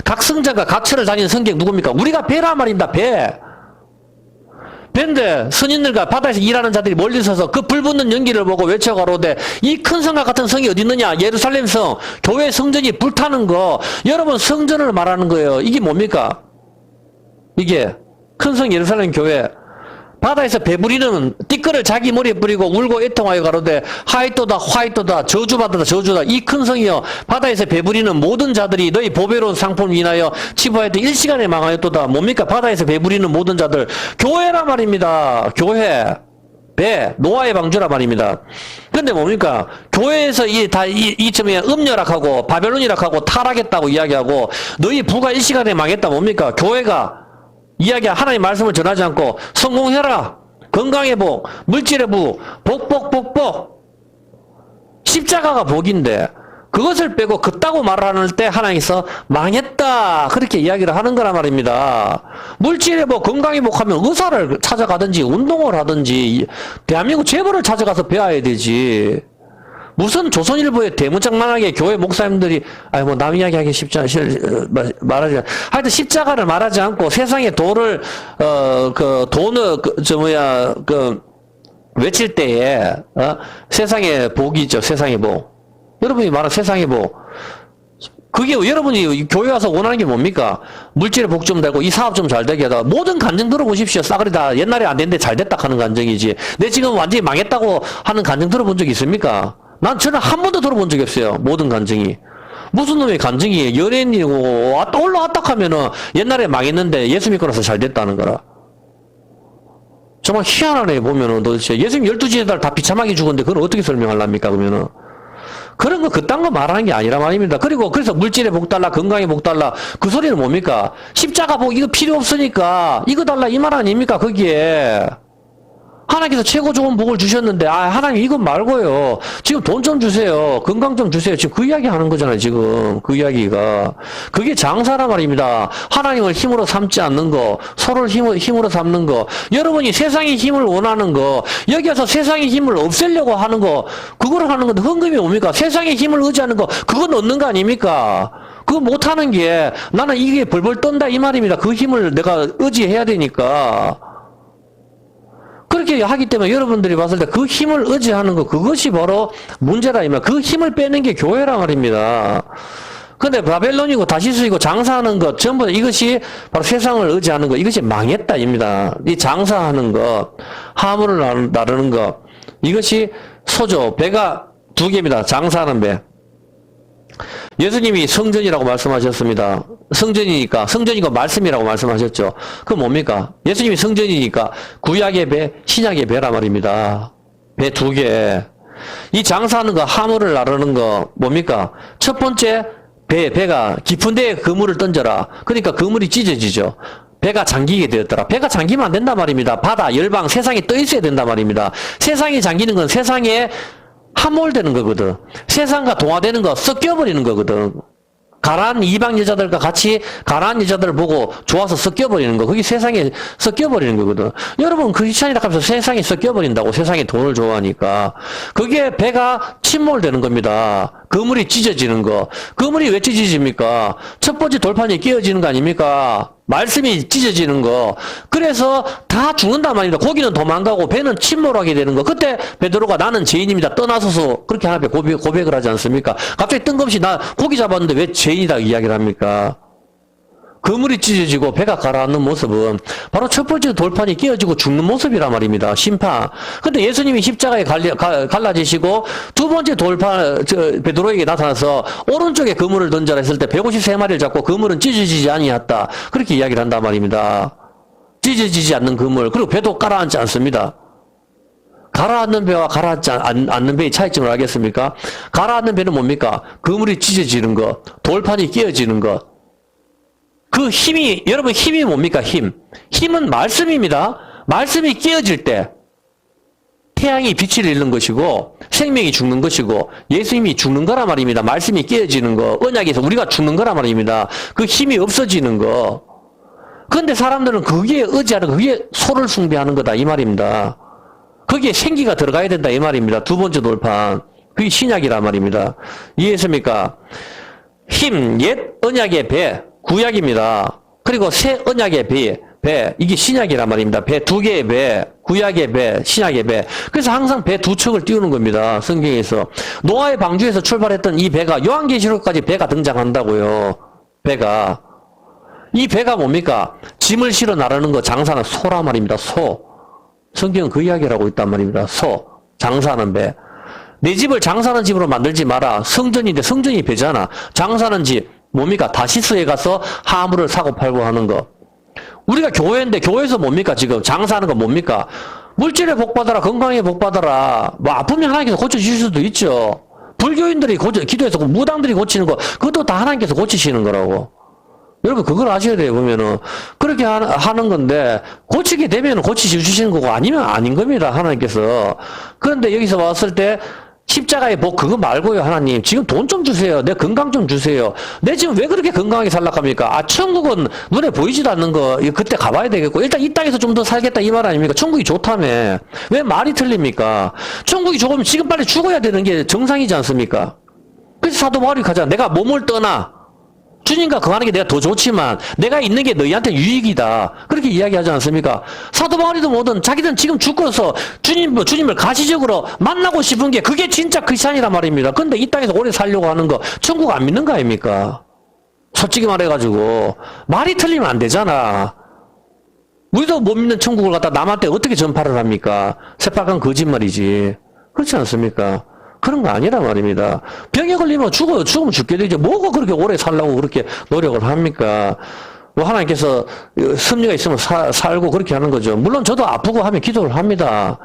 각 성장과 각 처를 다니는 성객 누굽니까? 우리가 배란 말입니다. 배인데 선인들과 바다에서 일하는 자들이 멀리 서서 그 불붙는 연기를 보고 외쳐가로되 이 큰 성과 같은 성이 어디 있느냐? 예루살렘 성, 교회 성전이 불타는 거. 여러분 성전을 말하는 거예요. 이게 뭡니까? 이게 큰 성 예루살렘 교회. 바다에서 배부리는 띠끌을 자기 머리에 뿌리고 울고 애통하여 가로되 하이또다 화이또다 저주받았다 저주다 이 큰 성이여 바다에서 배부리는 모든 자들이 너희 보배로운 상품을 인하여 치부하여도 일시간에 망하였도다. 뭡니까? 바다에서 배부리는 모든 자들 교회란 말입니다. 교회 배 노아의 방주란 말입니다. 근데 뭡니까? 교회에서 이쯤에 음녀락하고 바벨론이락하고 타락했다고 이야기하고 너희 부가 일시간에 망했다. 뭡니까? 교회가 이야기야 하나님 말씀을 전하지 않고 성공해라 건강의 복 물질의 복 복복복복 십자가가 복인데 그것을 빼고 그따고 말을 할 때 하나님께서 망했다 그렇게 이야기를 하는 거란 말입니다. 물질의 복 건강의 복 하면 의사를 찾아가든지 운동을 하든지 대한민국 재벌을 찾아가서 배워야 되지. 무슨 조선일보에 대문짝만하게 교회 목사님들이 뭐 남 이야기하기 쉽지 않아 말하지 하여튼 십자가를 말하지 않고 세상의 돈을 외칠 때에 세상의 복이 있죠. 세상의 복. 여러분이 말한 세상의 복. 그게 여러분이 교회 와서 원하는 게 뭡니까? 물질의 복 좀 되고 이 사업 좀 잘 되게 하다. 모든 간증 들어보십시오. 싸그리 다 옛날에 안 됐는데 잘 됐다 하는 간증이지. 내 지금 완전히 망했다고 하는 간증 들어본 적 있습니까? 저는 한 번도 들어본 적이 없어요. 모든 간증이. 무슨 놈의 간증이 연예인이고 올라왔다 하면은 옛날에 망했는데 예수 믿고 나서 잘 됐다는 거라. 정말 희한하네 보면은 도대체 예수님 12지날 다 비참하게 죽었는데 그걸 어떻게 설명하려합니까 그러면은. 그런 거 그딴 거 말하는 게 아니라 말입니다. 그래서 물질의 복 달라 건강의 복 달라 그 소리는 뭡니까? 십자가 복 이거 필요 없으니까 이거 달라 이 말 아닙니까 거기에. 하나님께서 최고 좋은 복을 주셨는데 하나님 이건 말고요. 지금 돈 좀 주세요. 건강 좀 주세요. 지금 그 이야기 하는 거잖아요. 지금 그 이야기가. 그게 장사란 말입니다. 하나님을 힘으로 삼지 않는 거. 서로를 힘으로 삼는 거. 여러분이 세상의 힘을 원하는 거. 여기 와서 세상의 힘을 없애려고 하는 거. 그거를 하는 건데 헌금이 뭡니까? 세상의 힘을 의지하는 거. 그건 얻는 거 아닙니까? 그거 못하는 게 나는 이게 벌벌 떤다 이 말입니다. 그 힘을 내가 의지해야 되니까. 그렇게 하기 때문에 여러분들이 봤을 때 그 힘을 의지하는 거 그것이 바로 문제라 이말. 그 힘을 빼는 게 교회란 말입니다. 근데 바벨론이고 다시스이고 장사하는 것 전부 이것이 바로 세상을 의지하는 것 이것이 망했다입니다. 이 장사하는 것 화물을 나르는 것 이것이 소조 배가 두 개입니다. 장사하는 배. 예수님이 성전이라고 말씀하셨습니다. 성전이니까 말씀이라고 말씀하셨죠. 그건 뭡니까? 예수님이 성전이니까 구약의 배, 신약의 배란 말입니다. 배 두 개. 이 장사하는 거, 화물을 나르는 거 뭡니까? 첫 번째 배가 깊은 데에 그물을 던져라. 그러니까 그물이 찢어지죠. 배가 잠기게 되었더라. 배가 잠기면 안 된단 말입니다. 바다, 열방, 세상에 떠 있어야 된단 말입니다. 세상이 잠기는 건 세상에 함몰되는 거거든. 세상과 동화되는 거 섞여버리는 거거든. 가라한 이방 여자들과 같이 가라한 여자들을 보고 좋아서 섞여버리는 거. 그게 세상에 섞여버리는 거거든. 여러분 크리스찬이라 하면서 세상에 섞여버린다고. 세상에 돈을 좋아하니까. 그게 배가 침몰되는 겁니다. 그물이 찢어지는 거. 그물이 왜 찢어집니까? 첫 번째 돌판이 깨어지는 거 아닙니까? 말씀이 찢어지는 거. 그래서 다 죽는단 말입니다. 고기는 도망가고 배는 침몰하게 되는 거. 그때 베드로가 나는 죄인입니다. 떠나서서 그렇게 하나님께 고백을 하지 않습니까? 갑자기 뜬금없이 나 고기 잡았는데 왜 죄인이다 이야기를 합니까? 그물이 찢어지고 배가 가라앉는 모습은 바로 첫 번째 돌판이 깨어지고 죽는 모습이란 말입니다. 심판. 근데 예수님이 십자가에 갈라지시고 두 번째 돌판, 베드로에게 나타나서 오른쪽에 그물을 던져라 했을 때 153마리를 잡고 그물은 찢어지지 아니했다. 그렇게 이야기를 한단 말입니다. 찢어지지 않는 그물. 그리고 배도 가라앉지 않습니다. 가라앉는 배와 가라앉지 않는 배의 차이점을 알겠습니까? 가라앉는 배는 뭡니까? 그물이 찢어지는 것, 돌판이 깨어지는 것. 그 힘이, 여러분 힘이 뭡니까? 힘은 말씀입니다. 말씀이 깨어질 때 태양이 빛을 잃는 것이고 생명이 죽는 것이고 예수님이 죽는 거란 말입니다. 말씀이 깨어지는 거, 언약에서 우리가 죽는 거란 말입니다. 그 힘이 없어지는 거. 그런데 사람들은 거기에 의지하는 그게 소를 숭배하는 거다 이 말입니다. 거기에 생기가 들어가야 된다 이 말입니다. 두 번째 돌판. 그게 신약이란 말입니다. 이해했습니까? 힘, 옛 언약의 배. 구약입니다. 그리고 새 언약의 배, 이게 신약이란 말입니다. 배 두 개의 배, 구약의 배, 신약의 배. 그래서 항상 배 두 척을 띄우는 겁니다. 성경에서. 노아의 방주에서 출발했던 이 배가 요한계시록까지 배가 등장한다고요. 배가. 이 배가 뭡니까? 짐을 실어 나르는 거 장사는 소란 말입니다. 소. 성경은 그 이야기를 하고 있단 말입니다. 소. 장사하는 배. 내 집을 장사하는 집으로 만들지 마라. 성전인데 성전이 배잖아. 장사하는 집. 뭡니까? 다시스에 가서 화물을 사고 팔고 하는 거. 우리가 교회인데 교회에서 뭡니까? 지금 장사하는 거 뭡니까? 물질에 복받아라, 건강에 복받아라. 뭐 아프면 하나님께서 고쳐주실 수도 있죠. 불교인들이 기도해서 무당들이 고치는 거, 그것도 다 하나님께서 고치시는 거라고. 여러분 그걸 아셔야 돼요. 보면은 그렇게 하는 건데 고치게 되면 고치주시는 거고 아니면 아닌 겁니다. 하나님께서. 그런데 여기서 왔을 때 십자가의 복 그거 말고요. 하나님 지금 돈 좀 주세요. 내 건강 좀 주세요. 내 지금 왜 그렇게 건강하게 살락합니까? 아 천국은 눈에 보이지도 않는 거 그때 가봐야 되겠고 일단 이 땅에서 좀 더 살겠다 이 말 아닙니까? 천국이 좋다며. 왜 말이 틀립니까? 천국이 좋으면 지금 빨리 죽어야 되는 게 정상이지 않습니까? 그래서 사도 바울이 가자. 내가 몸을 떠나 주님과 거하는 게 내가 더 좋지만 내가 있는 게 너희한테 유익이다. 그렇게 이야기하지 않습니까? 사도 바울이든 뭐든 자기는 지금 죽어서 주님을 가시적으로 만나고 싶은 게 그게 진짜 크리스찬이란 말입니다. 근데 이 땅에서 오래 살려고 하는 거 천국 안 믿는 거 아닙니까? 솔직히 말해가지고 말이 틀리면 안 되잖아. 우리도 못 믿는 천국을 갖다 남한테 어떻게 전파를 합니까? 새빨간 거짓말이지. 그렇지 않습니까? 그런 거 아니란 말입니다. 병에 걸리면 죽으면 죽게 되죠. 뭐가 그렇게 오래 살라고 그렇게 노력을 합니까? 뭐 하나님께서 섭리가 있으면 살고 그렇게 하는 거죠. 물론 저도 아프고 하면 기도를 합니다.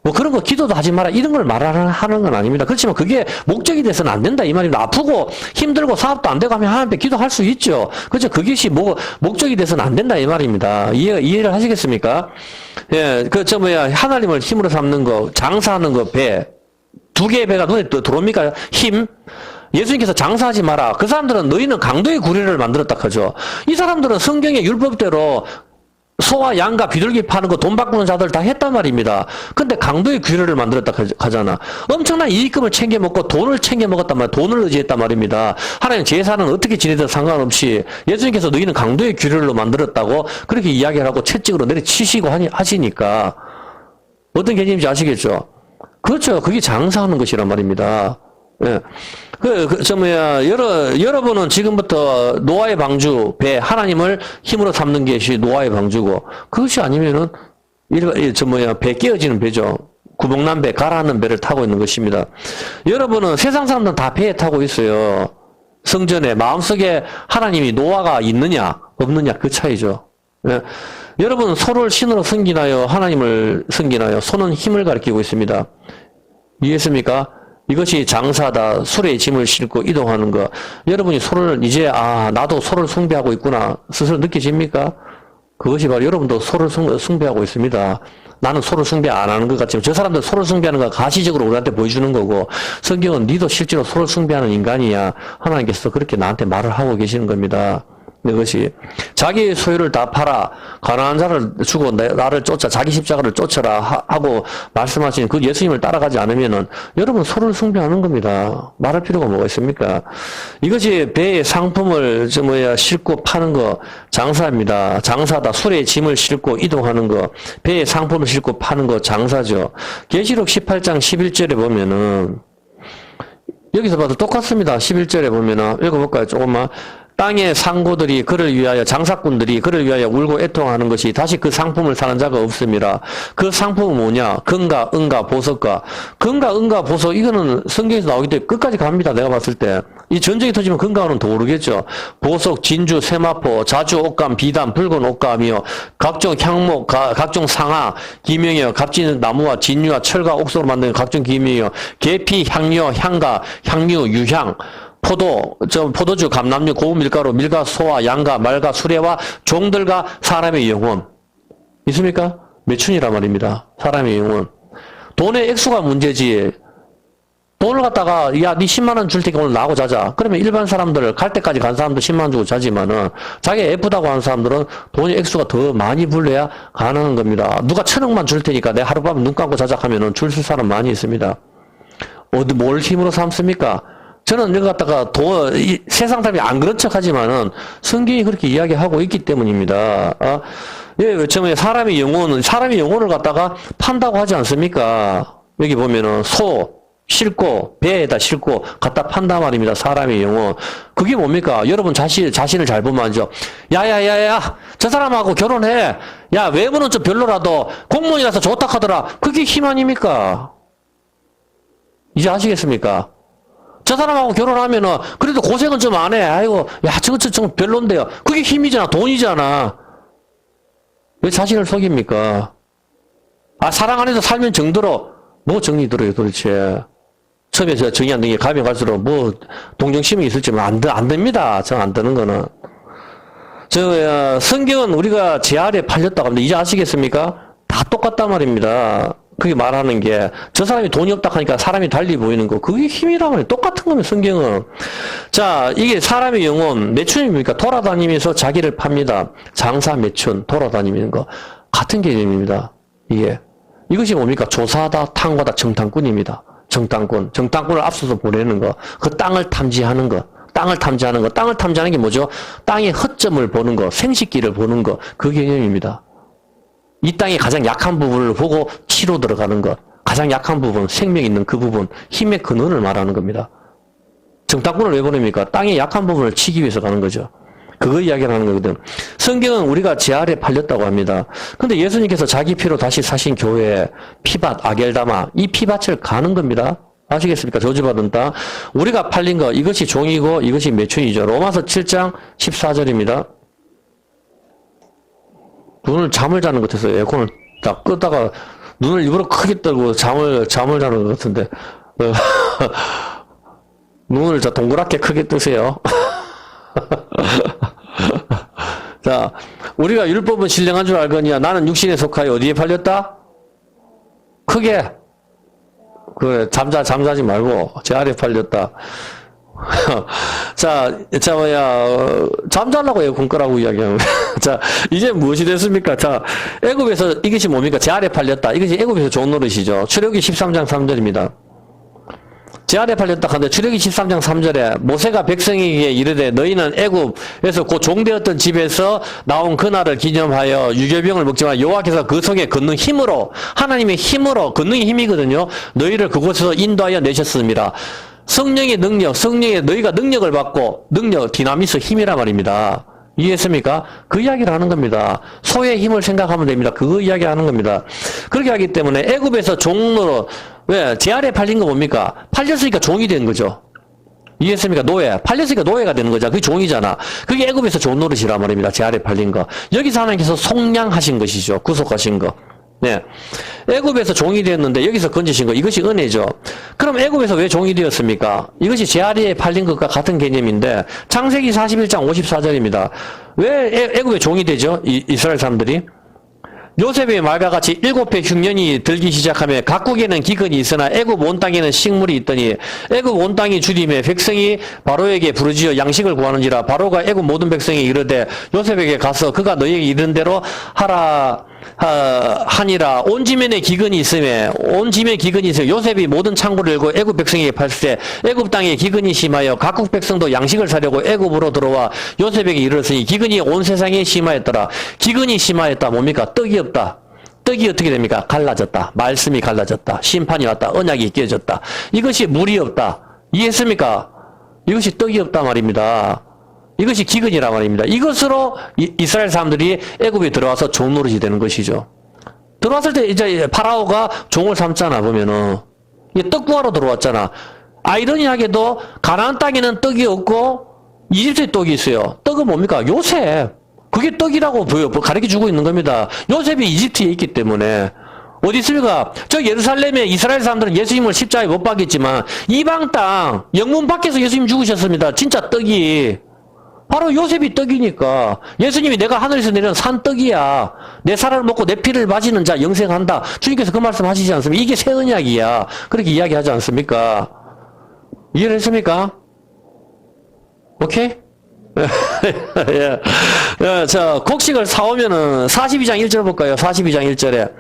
뭐 그런 거 기도도 하지 마라 이런 걸 말하는 건 아닙니다. 그렇지만 그게 목적이 돼서는 안 된다 이 말입니다. 아프고 힘들고 사업도 안 되고 하면 하나님께 기도할 수 있죠. 그렇죠. 그것이 목적이 돼서는 안 된다 이 말입니다. 이해를 하시겠습니까? 예, 하나님을 힘으로 삼는 거, 장사하는 거, 두 개의 배가 눈에 들어옵니까? 힘. 예수님께서 장사하지 마라. 그 사람들은 너희는 강도의 구리를 만들었다 하죠. 이 사람들은 성경의 율법대로 소와 양과 비둘기 파는 거 돈 바꾸는 자들 다 했단 말입니다. 근데 강도의 규례를 만들었다 하잖아. 엄청난 이익금을 챙겨 먹고 돈을 챙겨 먹었단 말이야. 돈을 의지했단 말입니다. 하나님 제사는 어떻게 지내든 상관없이 예수님께서 너희는 강도의 규례로 만들었다고 그렇게 이야기를 하고 채찍으로 내려치시고 하시니까 어떤 개념인지 아시겠죠? 그렇죠. 그게 장사하는 것이란 말입니다. 예. 여러분은 지금부터 노아의 방주, 배, 하나님을 힘으로 삼는 것이 노아의 방주고, 그것이 아니면은, 배 깨어지는 배죠. 구멍난 배, 가라앉는 배를 타고 있는 것입니다. 여러분은 세상 사람들은 다 배에 타고 있어요. 성전에, 마음속에 하나님이 노아가 있느냐, 없느냐, 그 차이죠. 예. 여러분은 소를 신으로 섬기나요? 하나님을 섬기나요? 소는 힘을 가리키고 있습니다. 이해했습니까? 이것이 장사다. 술에 짐을 싣고 이동하는 거. 여러분이 소를 이제 나도 소를 숭배하고 있구나 스스로 느끼십니까? 그것이 바로 여러분도 소를 숭배하고 있습니다. 나는 소를 숭배 안 하는 것 같지만 저 사람들 소를 숭배하는 거 가시적으로 우리한테 보여주는 거고 성경은 니도 실제로 소를 숭배하는 인간이야. 하나님께서 그렇게 나한테 말을 하고 계시는 겁니다. 이것이 자기 소유를 다 팔아 가난한 자를 주고 나를 쫓아 자기 십자가를 쫓아라 하고 말씀하신 그 예수님을 따라가지 않으면은 여러분 소를 숭배하는 겁니다. 말할 필요가 뭐가 있습니까? 이것이 배에 상품을 싣고 파는 거 장사입니다. 장사다. 술에 짐을 싣고 이동하는 거 배에 상품을 싣고 파는 거 장사죠. 계시록 18장 11절에 보면은 여기서 봐도 똑같습니다. 11절에 보면은 읽어볼까요? 조금만. 땅의 상고들이 그를 위하여 장사꾼들이 그를 위하여 울고 애통하는 것이 다시 그 상품을 사는 자가 없습니다. 그 상품은 뭐냐? 금과 은과 보석과 금과 은과 보석 이거는 성경에서 나오기 때문에 끝까지 갑니다. 내가 봤을 때 이 전쟁이 터지면 금과 은은 더 오르겠죠. 보석, 진주, 세마포, 자주, 옷감, 비단, 붉은 옷감이요 각종 향목, 각종 상아, 기명이요 값진 나무와 진유와 철과 옥소로 만든 각종 기명이요 계피, 향료, 향가, 향유, 유향 포도주, 감람류, 고운 밀가루, 밀가, 소와, 양가, 말가, 수레와 종들과 사람의 영혼. 있습니까? 매춘이란 말입니다. 사람의 영혼. 돈의 액수가 문제지. 돈을 갖다가, 야, 니 10만원 줄 테니까 오늘 나하고 자자. 그러면 일반 사람들, 갈 때까지 간 사람도 10만원 주고 자지만은, 자기가 예쁘다고 하는 사람들은 돈의 액수가 더 많이 불려야 가능한 겁니다. 누가 1,000억만 줄 테니까 내 하룻밤 눈 감고 자자 하면은 줄 설 사람 많이 있습니다. 뭘 힘으로 삼습니까? 저는 이거 갖다가 세상 사람이 안 그런 척 하지만은 성경이 그렇게 이야기하고 있기 때문입니다. 예, 처음에 사람의 영혼을 갖다가 판다고 하지 않습니까? 여기 보면은 싣고, 배에다 싣고 갖다 판단 말입니다. 사람의 영혼. 그게 뭡니까? 여러분 자신을 잘 보면 알죠? 야야야야, 저 사람하고 결혼해. 야, 외모는 좀 별로라도 공무원이라서 좋다 하더라. 그게 힘 아닙니까? 이제 아시겠습니까? 저 사람하고 결혼하면은, 그래도 고생은 좀 안 해. 아이고, 야, 저거 좀 별론데요. 그게 힘이잖아. 돈이잖아. 왜 자신을 속입니까? 사랑 안에서 살면 정들어. 뭐 정이 들어요, 도대체. 처음에 정이 안 되게 가면 갈수록 동정심이 있을지만 안 됩니다. 정 안 되는 거는. 성경은 우리가 제 아래 팔렸다고 합니다. 이제 아시겠습니까? 다 똑같단 말입니다. 그게 말하는 게, 저 사람이 돈이 없다 하니까 사람이 달리 보이는 거, 그게 힘이란 말이에요. 똑같은 거면, 성경은. 자, 이게 사람의 영혼, 매춘입니까? 돌아다니면서 자기를 팝니다. 장사 매춘, 돌아다니는 거. 같은 개념입니다. 이것이 뭡니까? 조사하다, 탐구하다, 정탐꾼입니다. 정탐꾼을 앞서서 보내는 거. 그 땅을 탐지하는 거. 땅을 탐지하는 게 뭐죠? 땅의 허점을 보는 거, 생식기를 보는 거. 그 개념입니다. 이 땅의 가장 약한 부분을 보고 치로 들어가는 것. 가장 약한 부분, 생명 있는 그 부분, 힘의 근원을 말하는 겁니다. 정탐꾼을 왜 보냅니까? 땅의 약한 부분을 치기 위해서 가는 거죠. 그거 이야기를 하는 거거든. 성경은 우리가 제 아래 팔렸다고 합니다. 근데 예수님께서 자기 피로 다시 사신 교회, 피밭, 아겔다마, 이 피밭을 가는 겁니다. 아시겠습니까? 저주받은 땅. 우리가 팔린 거, 이것이 종이고, 이것이 매춘이죠. 로마서 7장 14절입니다. 눈을 잠을 자는 것 같아서 에어컨을 딱 끄다가 눈을 일부러 크게 뜨고 잠을 자는 것 같은데 눈을 동그랗게 크게 뜨세요. 자, 우리가 율법은 신령한 줄 알거니와 나는 육신에 속하여 어디에 팔렸다? 크게. 그래, 잠자지 말고 제 아래 팔렸다. 잠자려고 에어컨 끄라고 이야기하는 자, 이제 무엇이 됐습니까? 자, 애굽에서 이것이 뭡니까? 제 아래 팔렸다. 이것이 애굽에서 좋은 노릇이죠. 출애굽기 13장 3절입니다. 제 아래 팔렸다 하는데 출애굽기 13장 3절에 모세가 백성에게 이르되 너희는 애굽에서 그 종되었던 집에서 나온 그날을 기념하여 유교병을 먹지만 여호와께서 그 속에 걷는 힘으로 하나님의 힘으로 걷는 힘이거든요. 너희를 그곳에서 인도하여 내셨습니다. 성령의 능력, 너희가 능력을 받고, 디나미스 힘이란 말입니다. 이해했습니까? 그 이야기를 하는 겁니다. 소의 힘을 생각하면 됩니다. 그거 이야기 하는 겁니다. 그렇게 하기 때문에 애굽에서 종으로, 제 아래 팔린 거 뭡니까? 팔렸으니까 종이 된 거죠. 이해했습니까? 팔렸으니까 노예가 되는 거죠. 그게 종이잖아. 그게 애굽에서 좋은 노릇이란 말입니다. 제 아래 팔린 거. 여기서 하나님께서 속량하신 것이죠. 구속하신 거. 네. 애굽에서 종이 되었는데 여기서 건지신 거, 이것이 은혜죠. 그럼 애굽에서 왜 종이 되었습니까? 이것이 제 아래에 팔린 것과 같은 개념인데 창세기 41장 54절입니다. 왜 애굽에 종이 되죠? 이스라엘 사람들이? 요셉의 말과 같이 7배 흉년이 들기 시작하며 각국에는 기근이 있으나 애굽 온 땅에는 식물이 있더니 애굽 온 땅이 주림에 백성이 바로에게 부르짖어 양식을 구하는지라 바로가 애굽 모든 백성이 이르되 요셉에게 가서 그가 너희에게 이른 대로 하라 하니라. 온 지면에 기근이 있으며 온 지면에 기근이 있으며 요셉이 모든 창고를 열고 애굽 백성에게 팔세 애굽 땅에 기근이 심하여 각국 백성도 양식을 사려고 애굽으로 들어와 요셉에게 이르렀으니 기근이 온 세상에 심하였더라. 기근이 심하였다. 뭡니까? 떡이 없다. 떡이 어떻게 됩니까? 갈라졌다. 말씀이 갈라졌다. 심판이 왔다. 언약이 깨졌다. 이것이 물이 없다. 이해했습니까? 이것이 떡이 없다 말입니다. 이것이 기근이라 말입니다. 이것으로 이스라엘 사람들이 애굽에 들어와서 종 노릇이 되는 것이죠. 들어왔을 때 이제 파라오가 종을 삼잖아 보면은 떡 구하러 들어왔잖아. 아이러니하게도 가나안 땅에는 떡이 없고 이집트에 떡이 있어요. 떡은 뭡니까? 요셉. 그게 떡이라고 가르쳐주고 있는 겁니다. 요셉이 이집트에 있기 때문에. 어디 있습니까? 저 예루살렘에 이스라엘 사람들은 예수님을 십자가에 못 박겠지만 이방 땅 영문 밖에서 예수님 죽으셨습니다. 진짜 떡이. 바로 요셉이 떡이니까 예수님이 내가 하늘에서 내려온 산떡이야. 내 살을 먹고 내 피를 마시는 자 영생한다. 주님께서 그 말씀 하시지 않습니까? 이게 새 언약이야. 그렇게 이야기하지 않습니까? 이해를 했습니까? 오케이? 예. 자, 곡식을 사오면은 42장 1절 볼까요? 42장 1절에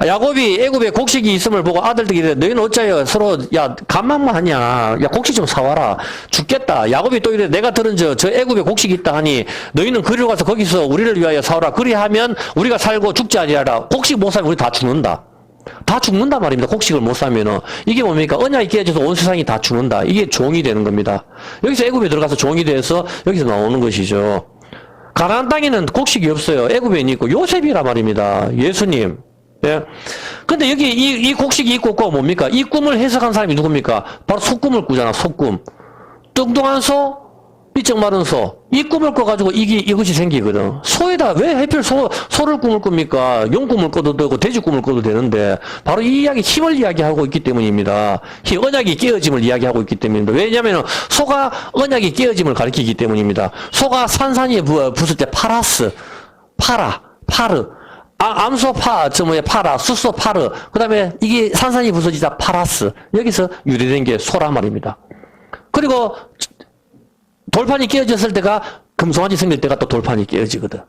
야곱이 애굽에 곡식이 있음을 보고 아들들이 이래 너희는 어찌하여 서로 야 간만만 하냐 야 곡식 좀 사와라 죽겠다. 야곱이 또 이래 내가 들은 저 애굽에 곡식이 있다 하니 너희는 그리로 가서 거기서 우리를 위하여 사오라. 그리하면 우리가 살고 죽지 아니하라. 곡식 못 사면 우리 다 죽는다. 다 죽는다 말입니다. 곡식을 못 사면은. 이게 뭡니까? 언약이 깨져서 온 세상이 다 죽는다. 이게 종이 되는 겁니다. 여기서 애굽에 들어가서 종이 돼서 여기서 나오는 것이죠. 가나안 땅에는 곡식이 없어요. 애굽에 있고 요셉이라 말입니다. 예수님. 예. 근데 여기 이 곡식이 있고 없고 뭡니까? 이 꿈을 해석한 사람이 누굽니까? 바로 소꿈을 꾸잖아, 소꿈. 뚱뚱한 소, 삐쩍 마른 소. 이 꿈을 꿔가지고 이것이 생기거든. 소에다 왜 하필 소를 꿈을 꿉니까? 용 꿈을 꿔도 되고, 돼지 꿈을 꿔도 되는데, 바로 이 이야기, 힘을 이야기하고 있기 때문입니다. 언약이 깨어짐을 이야기하고 있기 때문입니다. 왜냐면, 소가 언약이 깨어짐을 가리키기 때문입니다. 소가 산산이에 붙을 때 파라스, 파르. 암소파, 파라, 수소 파르. 그 다음에 이게 산산이 부서지다 파라스. 여기서 유래된 게 소라 말입니다. 그리고 돌판이 깨어졌을 때가 금송아지 생길 때가 또 돌판이 깨어지거든.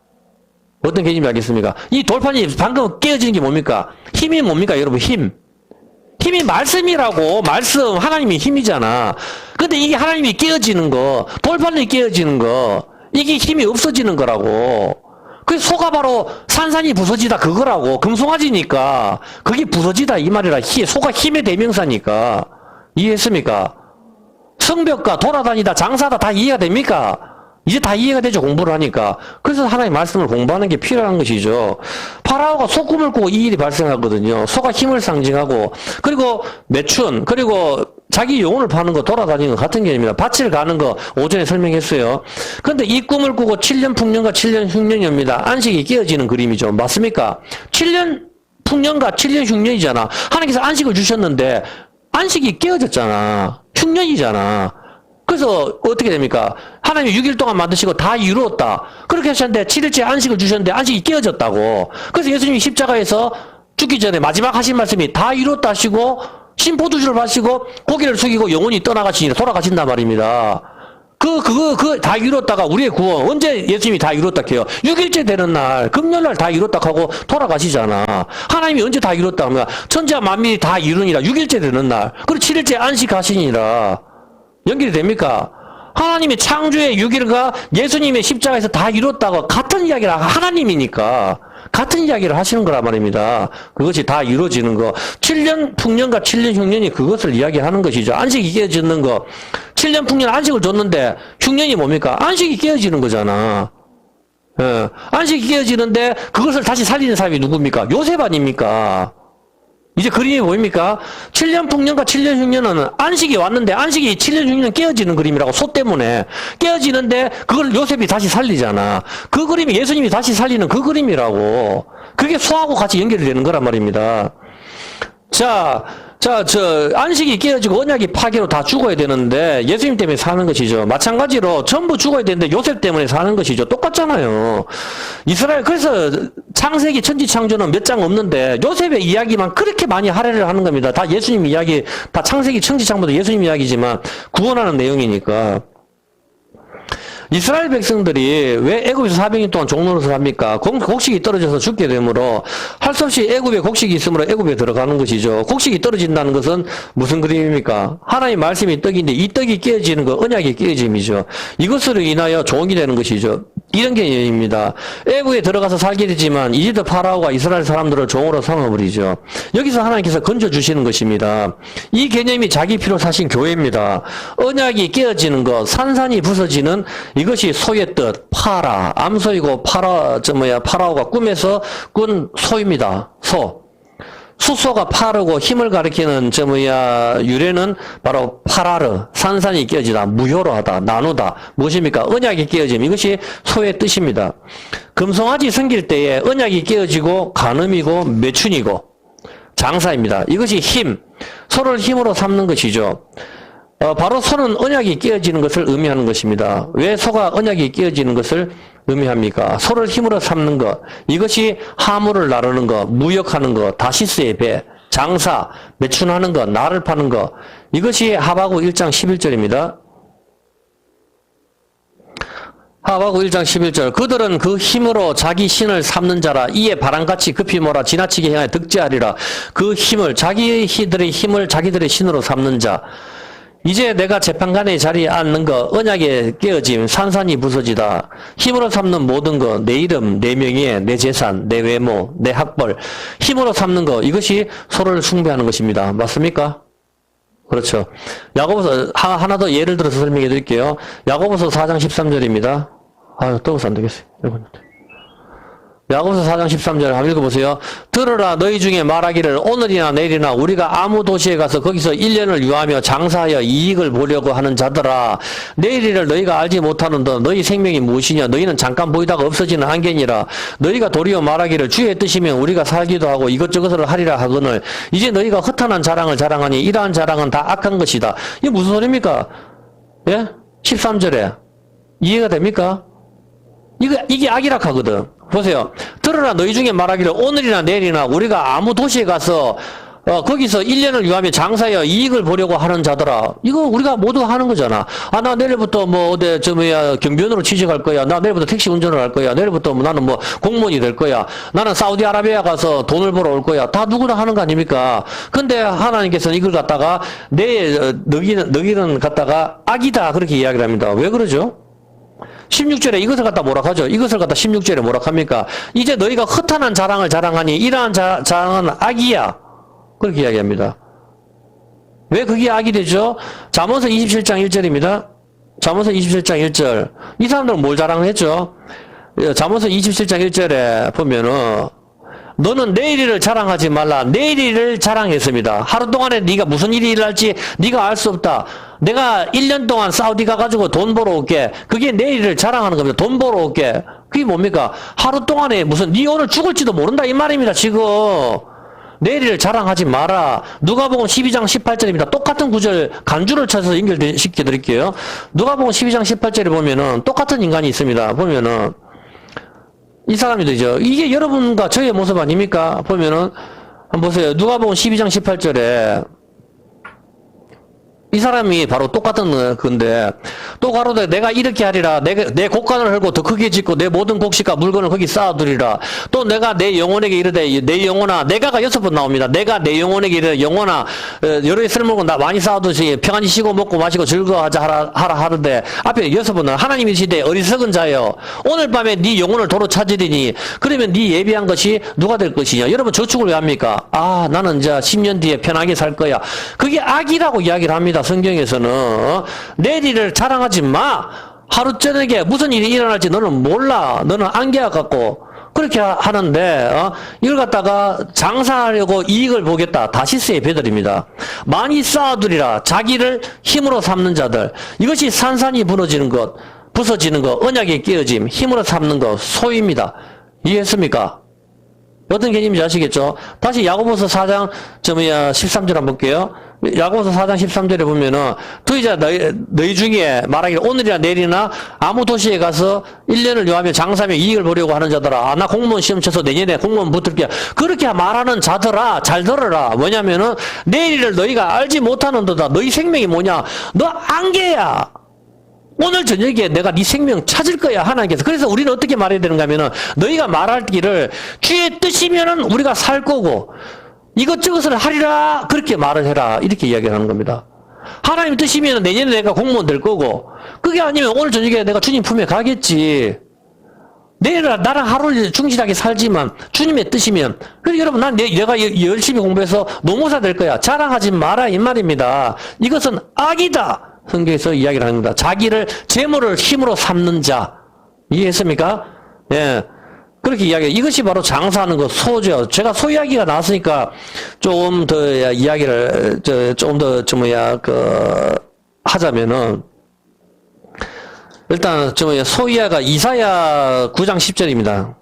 어떤 개념이 알겠습니까? 이 돌판이 방금 깨어지는 게 뭡니까? 힘이 뭡니까, 여러분? 힘이 말씀이라고. 말씀, 하나님이 힘이잖아. 근데 이게 하나님이 깨어지는 거, 돌판이 깨어지는 거, 이게 힘이 없어지는 거라고. 그 소가 바로 산산이 부서지다 그거라고. 금송아지니까 그게 부서지다 이 말이라. 소가 힘의 대명사니까. 이해했습니까? 성벽과 돌아다니다 장사다 다 이해가 됩니까? 이제 다 이해가 되죠. 공부를 하니까. 그래서 하나님의 말씀을 공부하는 게 필요한 것이죠. 파라오가 소꿈을 꾸고 이 일이 발생하거든요. 소가 힘을 상징하고, 그리고 매춘, 그리고 자기 영혼을 파는 거, 돌아다니는 거 같은 개념입니다. 밭을 가는 거 오전에 설명했어요. 그런데 이 꿈을 꾸고 7년 풍년과 7년 흉년입니다. 안식이 깨어지는 그림이죠. 맞습니까? 7년 풍년과 7년 흉년이잖아. 하나님께서 안식을 주셨는데 안식이 깨어졌잖아. 흉년이잖아. 그래서 어떻게 됩니까? 하나님이 6일 동안 만드시고 다 이루었다. 그렇게 하셨는데 7일째 안식을 주셨는데 안식이 깨어졌다고. 그래서 예수님이 십자가에서 죽기 전에 마지막 하신 말씀이 다 이루었다 하시고 신포도주를 마시고 고개를 숙이고 영혼이 떠나가시니 돌아가신단 말입니다. 다 이뤘다가 우리의 구원, 언제 예수님이 다 이뤘다 해요? 6일째 되는 날, 금요일날 다 이뤘다 하고 돌아가시잖아. 하나님이 언제 다 이뤘다 하면, 천지와 만민이 다 이루니라, 6일째 되는 날, 그리고 7일째 안식하시니라. 연결이 됩니까? 하나님의 창조의 6일과 예수님의 십자가에서 다 이뤘다고 같은 이야기를 하나님이니까 같은 이야기를 하시는 거란 말입니다. 그것이 다 이루어지는 거. 7년 풍년과 7년 흉년이 그것을 이야기하는 것이죠. 안식이 깨어지는 거. 7년 풍년 안식을 줬는데 흉년이 뭡니까? 안식이 깨어지는 거잖아. 예. 안식이 깨어지는데 그것을 다시 살리는 사람이 누굽니까? 요셉 아닙니까? 이제 그림이 보입니까? 7년 풍년과 7년 흉년은 안식이 왔는데 안식이 7년 흉년 깨어지는 그림이라고. 소 때문에 깨어지는데 그걸 요셉이 다시 살리잖아. 그 그림이 예수님이 다시 살리는 그 그림이라고. 그게 소하고 같이 연결이 되는 거란 말입니다. 자, 자, 안식이 깨어지고 언약이 파괴로 다 죽어야 되는데 예수님 때문에 사는 것이죠. 마찬가지로 전부 죽어야 되는데 요셉 때문에 사는 것이죠. 똑같잖아요. 이스라엘, 그래서 창세기 천지창조는 몇 장 없는데 요셉의 이야기만 그렇게 많이 할애를 하는 겁니다. 다 예수님 이야기, 다 창세기 천지창조도 예수님 이야기지만 구원하는 내용이니까. 이스라엘 백성들이 왜 애굽에서 400년 동안 종노릇을 합니까? 곡식이 떨어져서 죽게 되므로 할 수 없이 애굽에 곡식이 있으므로 애굽에 들어가는 것이죠. 곡식이 떨어진다는 것은 무슨 그림입니까? 하나님의 말씀이 떡인데 이 떡이 깨어지는 거, 언약이 깨어짐이죠. 이것으로 인하여 종이 되는 것이죠. 이런 개념입니다. 애굽에 들어가서 살게 되지만 이집트 파라오가 이스라엘 사람들을 종으로 삼아버리죠. 여기서 하나님께서 건져주시는 것입니다. 이 개념이 자기 피로 사신 교회입니다. 언약이 깨어지는 것, 산산이 부서지는 이것이 소의 뜻, 파라, 암소이고 파라오가 꿈에서 꾼 소입니다. 소. 수소가 파르고 힘을 가리키는 유래는 바로 파라르, 산산이 깨어지다, 무효로 하다, 나누다. 무엇입니까? 언약이 깨어짐. 이것이 소의 뜻입니다. 금송아지 생길 때에 언약이 깨어지고 간음이고 매춘이고 장사입니다. 이것이 힘, 소를 힘으로 삼는 것이죠. 바로 소는 언약이 깨어지는 것을 의미하는 것입니다. 왜 소가 언약이 깨어지는 것을 의미합니까? 소를 힘으로 삼는 것, 이것이 화물을 나르는 것, 무역하는 것, 다시스의 배, 장사, 매춘하는 것, 나를 파는 것, 이것이 하박국 1장 11절입니다. 하박국 1장 11절. 그들은 그 힘으로 자기 신을 삼는 자라. 이에 바람같이 급히 몰아 지나치게 향해 득제하리라. 그 힘을, 자기들의 힘을 자기들의 신으로 삼는 자. 이제 내가 재판관의 자리에 앉는 거, 언약에 깨어짐, 산산이 부서지다. 힘으로 삼는 모든 거, 내 이름, 내 명예, 내 재산, 내 외모, 내 학벌, 힘으로 삼는 거, 이것이 소를 숭배하는 것입니다. 맞습니까? 그렇죠. 야고보서 하나 더 예를 들어서 설명해 드릴게요. 야고보서 4장 13절입니다. 아유, 떠서 안 되겠어요. 야고보서 4장 13절 한번 읽어보세요. 들으라, 너희 중에 말하기를 오늘이나 내일이나 우리가 아무 도시에 가서 거기서 1년을 유하며 장사하여 이익을 보려고 하는 자들아, 내일을 너희가 알지 못하는 너 너희 생명이 무엇이냐? 너희는 잠깐 보이다가 없어지는 안개니라. 너희가 도리어 말하기를 주의 뜻이면 우리가 살기도 하고 이것저것을 하리라 하거늘 이제 너희가 허탄한 자랑을 자랑하니 이러한 자랑은 다 악한 것이다. 이게 무슨 소리입니까? 예? 13절에 이해가 됩니까? 이게 악이라 하거든. 보세요. 들으라, 너희 중에 말하기를 오늘이나 내일이나 우리가 아무 도시에 가서 거기서 1년을 유하며 장사하여 이익을 보려고 하는 자들아. 이거 우리가 모두 하는 거잖아. 아, 나 내일부터 경비원으로 취직할 거야. 나 내일부터 택시 운전을 할 거야. 내일부터 나는 공무원이 될 거야. 나는 사우디아라비아 가서 돈을 벌어 올 거야. 다 누구나 하는 거 아닙니까? 근데 하나님께서는 이걸 갖다가 너희는 갖다가 악이다. 그렇게 이야기를 합니다. 왜 그러죠? 16절에 이것을 갖다 뭐라 하죠? 이것을 갖다 16절에 뭐라 합니까? 이제 너희가 허탄한 자랑을 자랑하니 이러한 자랑은 악이야. 그렇게 이야기합니다. 왜 그게 악이 되죠? 잠언서 27장 1절입니다. 잠언서 27장 1절. 이 사람들은 뭘 자랑을 했죠? 잠언서 27장 1절에 보면은 너는 내일 일을 자랑하지 말라. 내일 일을 자랑했습니다. 하루 동안에 네가 무슨 일이 일어날지 네가 알 수 없다. 내가 1년 동안 사우디 가가지고 돈 벌어 올게. 그게 내일 일을 자랑하는 겁니다. 돈 벌어 올게. 그게 뭡니까? 하루 동안에 네 오늘 죽을지도 모른다 이 말입니다. 지금. 내일 일을 자랑하지 마라. 누가복음 12장 18절입니다. 똑같은 구절 간주를 쳐서 연결시켜 드릴게요. 누가복음 12장 18절에 보면은 똑같은 인간이 있습니다. 보면은 이 사람이죠. 이게 여러분과 저의 모습 아닙니까? 보면은 한번 보세요. 누가복음 12장 18절에 이 사람이 바로 똑같은 건데 또 가로되 내가 이렇게 하리라. 내 곡간을 헐고 더 크게 짓고 내 모든 곡식과 물건을 거기 쌓아두리라. 또 내가 내 영혼에게 이르되 내 영혼아, 내가가 6번 나옵니다. 내가 내 영혼에게 이르되 영혼아, 여러 쓸모고 나 많이 쌓아두시 평안히 쉬고 먹고 마시고 즐거워하자 하라 하는데 앞에 6번 나와. 하나님이 시대 어리석은 자여 오늘 밤에 네 영혼을 도로 찾으리니 그러면 네 예비한 것이 누가 될 것이냐? 여러분 저축을 왜 합니까? 아, 나는 이제 10년 뒤에 편하게 살 거야. 그게 악이라고 이야기를 합니다. 성경에서는 내일 일을 자랑하지 마. 하루 저녁에 무슨 일이 일어날지 너는 몰라. 너는 안개와 같고 그렇게 하는데 이걸 갖다가 장사하려고 이익을 보겠다. 다시스의 배들입니다. 많이 쌓아두리라. 자기를 힘으로 삼는 자들. 이것이 산산이 부서지는 것, 언약에 끼어짐, 힘으로 삼는 것, 소입니다. 이해했습니까? 어떤 개념인지 아시겠죠? 다시 야고보서 4장 13절 한번 볼게요. 야고보서 4장 13절에 보면은 투이자 너희 중에 말하기를 오늘이나 내일이나 아무 도시에 가서 1년을 요하며 장사하며 이익을 보려고 하는 자들아, 나 공무원 시험 쳐서 내년에 공무원 붙을게, 그렇게 말하는 자들아 잘 들어라. 뭐냐면은 내일을 너희가 알지 못하는도다. 너희 생명이 뭐냐? 너 안개야. 오늘 저녁에 내가 네 생명 찾을 거야, 하나님께서. 그래서 우리는 어떻게 말해야 되는가 하면은 너희가 말할 길을 주의 뜻이면은 우리가 살 거고 이것저것을 하리라, 그렇게 말을 해라, 이렇게 이야기를 하는 겁니다. 하나님 뜻이면 내년에 내가 공무원 될 거고, 그게 아니면 오늘 저녁에 내가 주님 품에 가겠지. 내일은 나랑 하루를 충실하게 살지만 주님의 뜻이면, 그래서 여러분, 내가 열심히 공부해서 노무사 될 거야, 자랑하지 마라, 이 말입니다. 이것은 악이다. 성경에서 이야기를 합니다. 자기를 재물을 힘으로 삼는 자, 이해했습니까? 예. 그렇게 이야기해요. 이것이 바로 장사하는 것, 소죠. 제가 소 이야기가 나왔으니까 조금 더 이야기를, 조금 더, 하자면은, 일단, 소 이야기가 이사야 9장 10절입니다.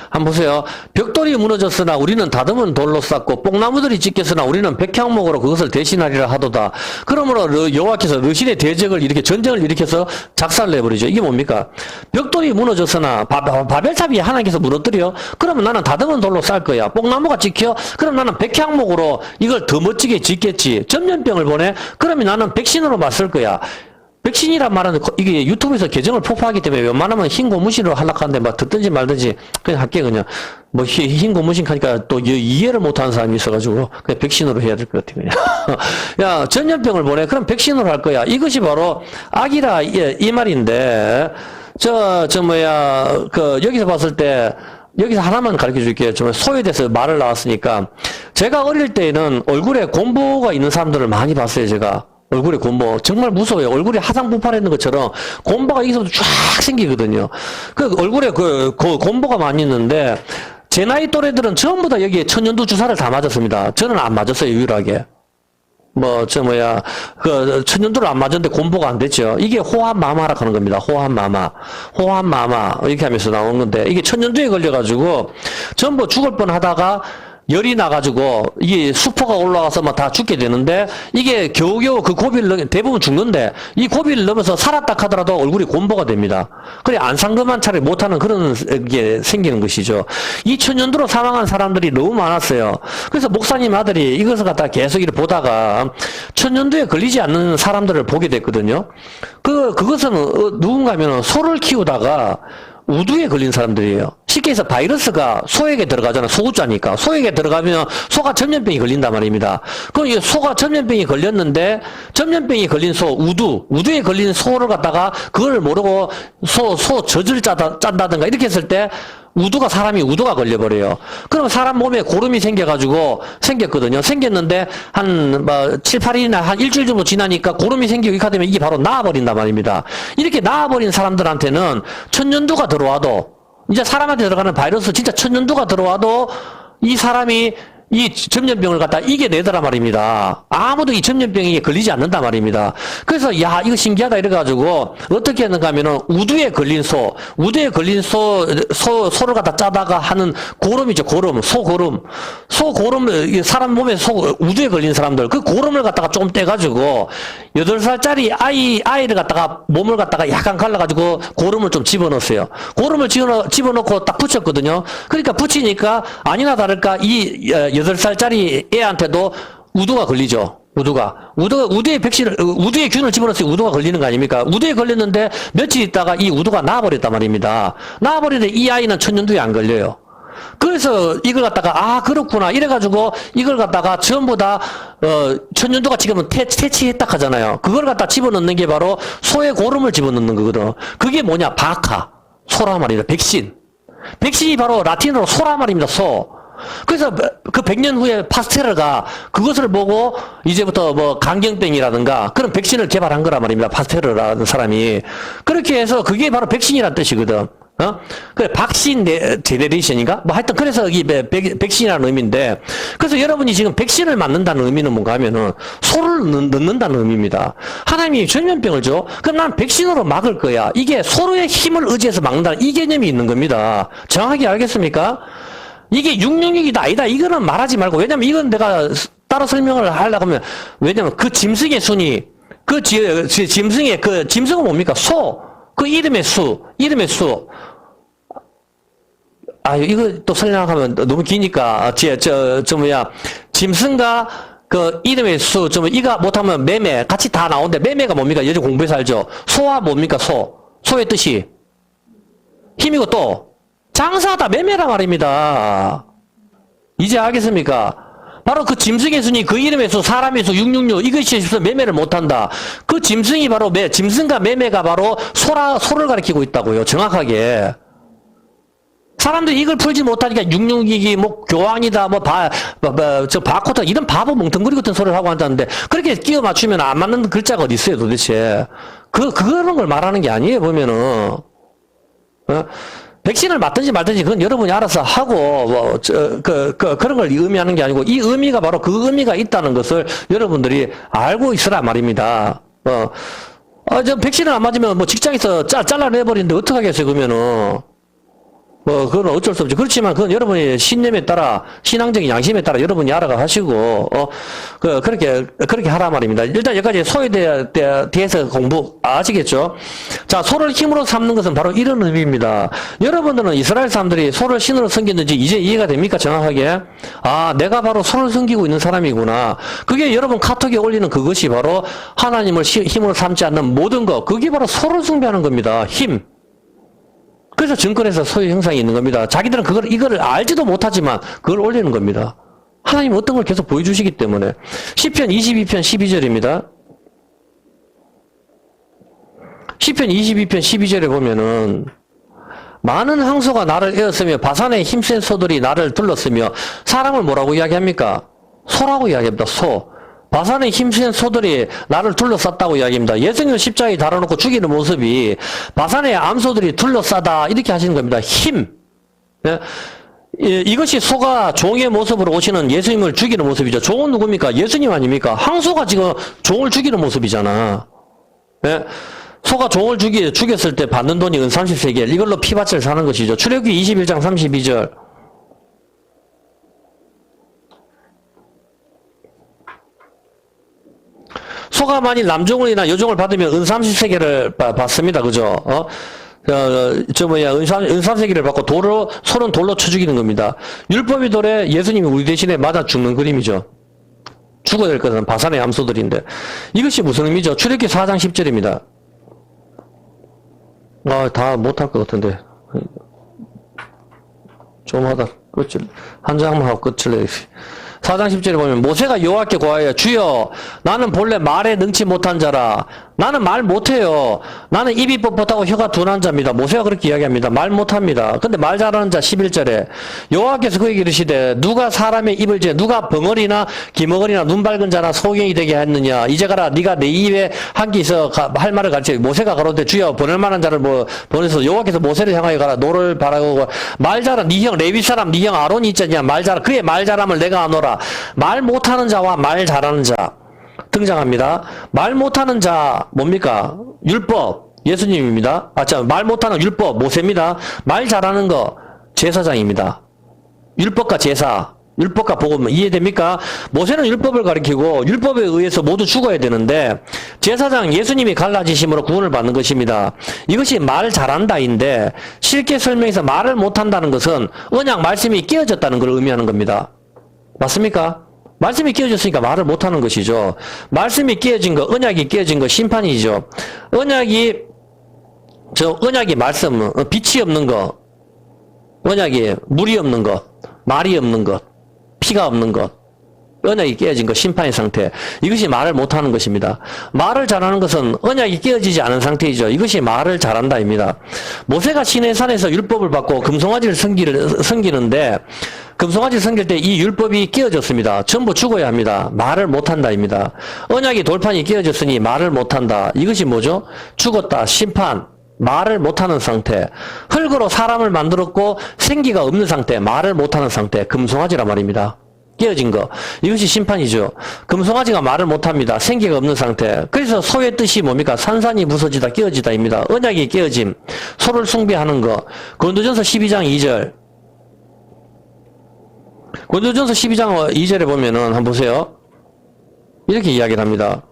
한번 보세요. 벽돌이 무너졌으나 우리는 다듬은 돌로 쌓고 뽕나무들이 찢겼으나 우리는 백향목으로 그것을 대신하리라 하도다. 그러므로 여호와께서 르신의 대적을 이렇게 전쟁을 일으켜서 작살을 내버리죠. 이게 뭡니까? 벽돌이 무너졌으나 바벨탑이 하나님께서 무너뜨려. 그러면 나는 다듬은 돌로 쌓을 거야. 뽕나무가 찍혀. 그럼 나는 백향목으로 이걸 더 멋지게 짓겠지. 전염병을 보내. 그러면 나는 백신으로 맞설 거야. 백신이란 말은 이게 유튜브에서 계정을 폭파하기 때문에 웬만하면 흰 고무신으로 하락하는데 막 듣든지 말든지 그냥 할게. 그냥 뭐 흰 고무신 하니까 또 이해를 못하는 사람이 있어가지고 그냥 백신으로 해야 될 것 같아. 그냥 야, 전염병을 보내. 그럼 백신으로 할 거야. 이것이 바로 악이라, 이 말인데, 여기서 봤을 때 여기서 하나만 가르쳐 줄게요. 소에 대해서 말을 나왔으니까, 제가 어릴 때에는 얼굴에 곰보가 있는 사람들을 많이 봤어요. 제가 얼굴에 곰보 정말 무서워요. 얼굴에 화상 폭발했는 것처럼 곰보가 여기서부터 쫙 생기거든요. 그 얼굴에 그 곰보가 많이 있는데, 제 나이 또래들은 전부 다 여기에 천연두 주사를 다 맞았습니다. 저는 안 맞았어요, 유일하게. 천연두를 안 맞았는데 곰보가 안 됐죠. 이게 호환마마라 하는 겁니다. 호환마마. 이렇게 하면서 나온 건데, 이게 천연두에 걸려가지고 전부 죽을 뻔 하다가 열이 나가지고 이게 수포가 올라가서 막 다 죽게 되는데, 이게 겨우겨우 그 고비를 대부분 죽는데, 이 고비를 넘어서 살았다 하더라도 얼굴이 곰보가 됩니다. 그래, 안상금한 차를 못하는 그런 게 생기는 것이죠. 이 천연두로 사망한 사람들이 너무 많았어요. 그래서 목사님 아들이 이것을 갖다 계속 이렇게 보다가 천연두에 걸리지 않는 사람들을 보게 됐거든요. 그것은 누군가 하면 소를 키우다가 우두에 걸린 사람들이에요. 쉽게 해서 바이러스가 소에게 들어가잖아. 소우자니까. 소에게 들어가면 소가 전염병이 걸린단 말입니다. 그럼 이 소가 전염병이 걸렸는데, 전염병이 걸린 소, 우두에 걸린 소를 갖다가 그걸 모르고 소 젖을 짠다든가 이렇게 했을 때 사람이 우두가 걸려버려요. 그럼 사람 몸에 고름이 생겼거든요. 생겼는데, 7, 8일이나 한 일주일 정도 지나니까 고름이 생기고 이렇게 되면 이게 바로 나아버린단 말입니다. 이렇게 나아버린 사람들한테는 천연두가 들어와도, 이제 사람한테 들어가는 바이러스, 진짜 천연두가 들어와도 이 사람이 이 전염병을 갖다 이겨내더라 말입니다. 아무도 이 전염병에 걸리지 않는단 말입니다. 그래서 야, 이거 신기하다 이래가지고 어떻게 했는가 하면은 우두에 걸린 소를 갖다 짜다가 하는 고름이죠. 소고름, 사람 몸에 우두에 걸린 사람들, 그 고름을 갖다가 조금 떼가지고 8살짜리 아이를 갖다가 몸을 갖다가 약간 갈라가지고 고름을 좀 집어넣었어요. 고름을 집어넣고 딱 붙였거든요. 그러니까 붙이니까 아니나 다를까 이 8살짜리 애한테도 우두가 걸리죠. 우두에 균을 집어넣었으니 우두가 걸리는 거 아닙니까? 우두에 걸렸는데 며칠 있다가 이 우두가 나아버렸단 말입니다. 나아버리는데 이 아이는 천연두에 안 걸려요. 그래서 이걸 갖다가 그렇구나 이래가지고 이걸 갖다가 전부 다 천연두가 지금은 퇴치했다 하잖아요. 그걸 갖다 집어넣는 게 바로 소의 고름을 집어넣는 거거든. 그게 뭐냐? 소라 말이다. 백신이 바로 라틴어로 소라 말입니다. 그래서 그 100년 후에 파스테르가 그것을 보고 이제부터 간경병이라든가 그런 백신을 개발한 거란 말입니다. 파스테르라는 사람이. 그렇게 해서 그게 바로 백신이라는 뜻이거든. 그래, 박신 제네레이션인가? 뭐 하여튼, 그래서 이 백신이라는 의미인데, 그래서 여러분이 지금 백신을 맞는다는 의미는 뭔가 하면은, 소를 넣는다는 의미입니다. 하나님이 전염병을 줘? 그럼 난 백신으로 막을 거야. 이게 서로의 힘을 의지해서 막는다는 이 개념이 있는 겁니다. 정확히 알겠습니까? 이게 666이다, 아니다. 이거는 말하지 말고, 왜냐면 이건 내가 따로 설명을 하려고 하면, 왜냐면 그 짐승의 순위, 짐승의, 짐승은 뭡니까? 소. 그 이름의 수. 이거 또 설명하면 너무 기니까, 짐승과 그 이름의 수, 이가 못하면 매매, 같이 다 나오는데, 매매가 뭡니까? 예전 공부해서 알죠? 소와 뭡니까? 소의 뜻이. 힘이고 또, 장사하다 매매란 말입니다. 이제 알겠습니까? 바로 그 짐승의 순이 그 이름의 수, 사람의 수, 666, 이것이 있어서 매매를 못한다. 그 짐승이 바로 짐승과 매매가 바로 소를 가리키고 있다고요. 정확하게. 사람들이 이걸 풀지 못하니까 666이 교황이다, 바코타, 이런 바보 멍텅구리 같은 소리를 하고 한다는데, 그렇게 끼워 맞추면 안 맞는 글자가 어디 있어요, 도대체. 그런 걸 말하는 게 아니에요, 보면은. 백신을 맞든지 말든지 그건 여러분이 알아서 하고 그런 걸 의미하는 게 아니고 이 의미가 바로 그 의미가 있다는 것을 여러분들이 알고 있으라 말입니다. 저 백신을 안 맞으면 직장에서 잘라내버리는데 어떡하겠어요, 그러면은. 그건 어쩔 수 없죠. 그렇지만 그건 여러분의 신념에 따라, 신앙적인 양심에 따라 여러분이 알아가 하시고, 그렇게 하라 말입니다. 일단 여기까지 소에 대해서 공부 아시겠죠? 자, 소를 힘으로 삼는 것은 바로 이런 의미입니다. 여러분들은 이스라엘 사람들이 소를 신으로 섬겼는지 이제 이해가 됩니까? 정확하게? 내가 바로 소를 섬기고 있는 사람이구나. 그게 여러분 카톡에 올리는 그것이 바로 하나님을 힘으로 삼지 않는 모든 것. 그게 바로 소를 숭배하는 겁니다. 힘. 그래서 증권에서 소유 형상이 있는 겁니다. 자기들은 이거를 알지도 못하지만 그걸 올리는 겁니다. 하나님은 어떤 걸 계속 보여주시기 때문에. 시편 22편 12절입니다. 시편 22편 12절에 보면은 많은 항소가 나를 에었으며 바산의 힘센 소들이 나를 둘렀으며 사람을 뭐라고 이야기합니까? 소라고 이야기합니다. 소. 바산의 힘센 소들이 나를 둘러쌌다고 이야기합니다. 예수님을 십자가에 달아놓고 죽이는 모습이 바산의 암소들이 둘러싸다 이렇게 하시는 겁니다. 힘. 이것이 소가 종의 모습으로 오시는 예수님을 죽이는 모습이죠. 종은 누굽니까? 예수님 아닙니까? 항소가 지금 종을 죽이는 모습이잖아. 소가 종을 죽였을 때 받는 돈이 은 30세겔. 이걸로 피밭을 사는 것이죠. 출애굽기 21장 32절. 소가 만일 남종을이나 여종을 받으면 은 30세겔을 받습니다. 그죠? 은 30세겔을 받고 소는 돌로 쳐 죽이는 겁니다. 율법이 돌에 예수님이 우리 대신에 맞아 죽는 그림이죠. 죽어야 될 것은 바산의 암소들인데. 이것이 무슨 의미죠? 출애굽기 4장 10절입니다. 다 못할 것 같은데. 좀 하다 한 장만 하고 끝을 내야지. 4장 10절에 보면 모세가 여호와께 고하여 주여 나는 본래 말에 능치 못한 자라. 나는 말 못해요. 나는 입이 뻣뻣하고 혀가 둔한 자입니다. 모세가 그렇게 이야기합니다. 말 못합니다. 근데 말 잘하는 자 11절에 여호와께서 그에게 이르시되 누가 사람의 입을 재 누가 벙어리나 기머거리나 눈 밝은 자나 소경이 되게 했느냐. 이제 가라 네가 내 입에 한 게 있어 할 말을 가르쳐. 모세가 가로되 주여 보낼 만한 자를 보내서 여호와께서 모세를 향하여 가라. 노를 바라고 말 잘한 네 형 레위 사람 네 형 아론이 있잖냐. 말 잘한 그의 말 잘함을 내가 아노라. 말 못하는 자와 말 잘하는 자 등장합니다. 말 못하는 자 뭡니까? 율법 예수님입니다. 말 못하는 율법 모세입니다. 말 잘하는 거 제사장입니다. 율법과 제사, 율법과 복음 이해됩니까? 모세는 율법을 가리키고 율법에 의해서 모두 죽어야 되는데 제사장 예수님이 갈라지심으로 구원을 받는 것입니다. 이것이 말 잘한다인데 쉽게 설명해서 말을 못한다는 것은 언약 말씀이 깨어졌다는 걸 의미하는 겁니다. 맞습니까? 말씀이 깨어졌으니까 말을 못하는 것이죠. 말씀이 깨어진 거, 언약이 깨어진 거 심판이죠. 언약이 말씀, 빛이 없는 거, 언약이 물이 없는 것, 말이 없는 것, 피가 없는 것, 언약이 깨어진 것, 심판의 상태. 이것이 말을 못하는 것입니다. 말을 잘하는 것은 언약이 깨어지지 않은 상태이죠. 이것이 말을 잘한다입니다. 모세가 시내산에서 율법을 받고 금송아지를 섬기는데 금송아지를 섬길 때 이 율법이 깨어졌습니다. 전부 죽어야 합니다. 말을 못한다입니다. 언약이 돌판이 깨어졌으니 말을 못한다. 이것이 뭐죠? 죽었다. 심판. 말을 못하는 상태. 흙으로 사람을 만들었고 생기가 없는 상태. 말을 못하는 상태. 금송아지란 말입니다. 깨어진 거. 이것이 심판이죠. 금송아지가 말을 못합니다. 생기가 없는 상태. 그래서 소의 뜻이 뭡니까? 산산이 부서지다 깨어지다입니다. 언약이 깨어짐. 소를 숭배하는 거. 고린도전서 12장 2절. 고린도전서 12장 2절에 보면은 한번 보세요. 이렇게 이야기를 합니다.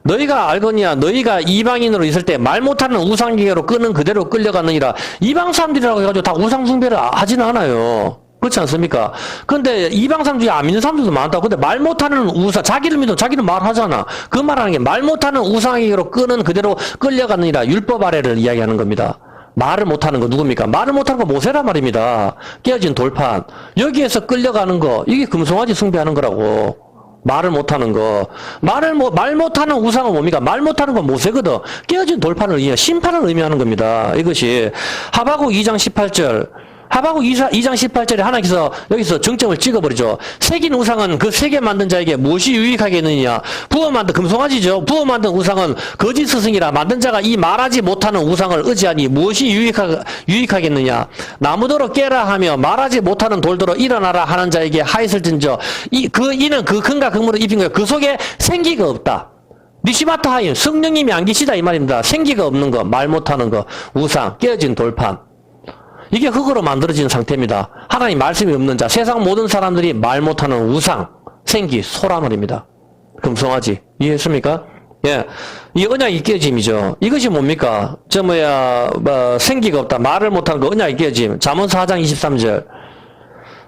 너희가 알거니와 너희가 이방인으로 있을 때 말 못하는 우상기계로 끄는 그대로 끌려갔느니라. 이방 사람들이라고 해가지고 다 우상 숭배를 하지는 않아요. 그렇지 않습니까? 근데 이방 사람 중에 안 믿는 사람들도 많다고. 근데 말 못하는 우상, 자기를 믿어, 자기는 말하잖아. 그 말하는 게 말 못하는 우상기계로 끄는 그대로 끌려갔느니라. 율법 아래를 이야기하는 겁니다. 말을 못하는 거 누굽니까? 말을 못하는 거 모세란 말입니다. 깨어진 돌판. 여기에서 끌려가는 거, 이게 금송아지 숭배하는 거라고. 말을 못하는 거. 말 못하는 우상은 뭡니까? 말 못하는 건 모세거든. 깨어진 돌판을 의미하는, 심판을 의미하는 겁니다. 이것이 하박국 2장 18절. 하박국 2장 18절에 하나님께서 여기서 정점을 찍어버리죠. 새긴 우상은 그 새게 만든 자에게 무엇이 유익하겠느냐. 부어 만든 금송아지죠. 부어 만든 우상은 거짓 스승이라 만든 자가 이 말하지 못하는 우상을 의지하니 무엇이 유익하겠느냐. 나무더러 깨라 하며 말하지 못하는 돌더러 일어나라 하는 자에게 하였을진저 이는 그 금과 금으로 입힌 거예요. 그 속에 생기가 없다. 니시마타 하임 성령님이 안 계시다 이 말입니다. 생기가 없는 거, 말 못하는 거, 우상, 깨어진 돌판. 이게 흙으로 만들어진 상태입니다. 하나님 말씀이 없는 자, 세상 모든 사람들이 말 못하는 우상, 생기, 소라 말입니다. 금송아지. 이해했습니까? 예. 이 언약이 깨짐이죠. 이것이 뭡니까? 생기가 없다. 말을 못하는 거, 언약이 깨짐. 잠언 4장 23절.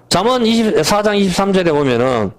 잠언 4장 23절에 보면은,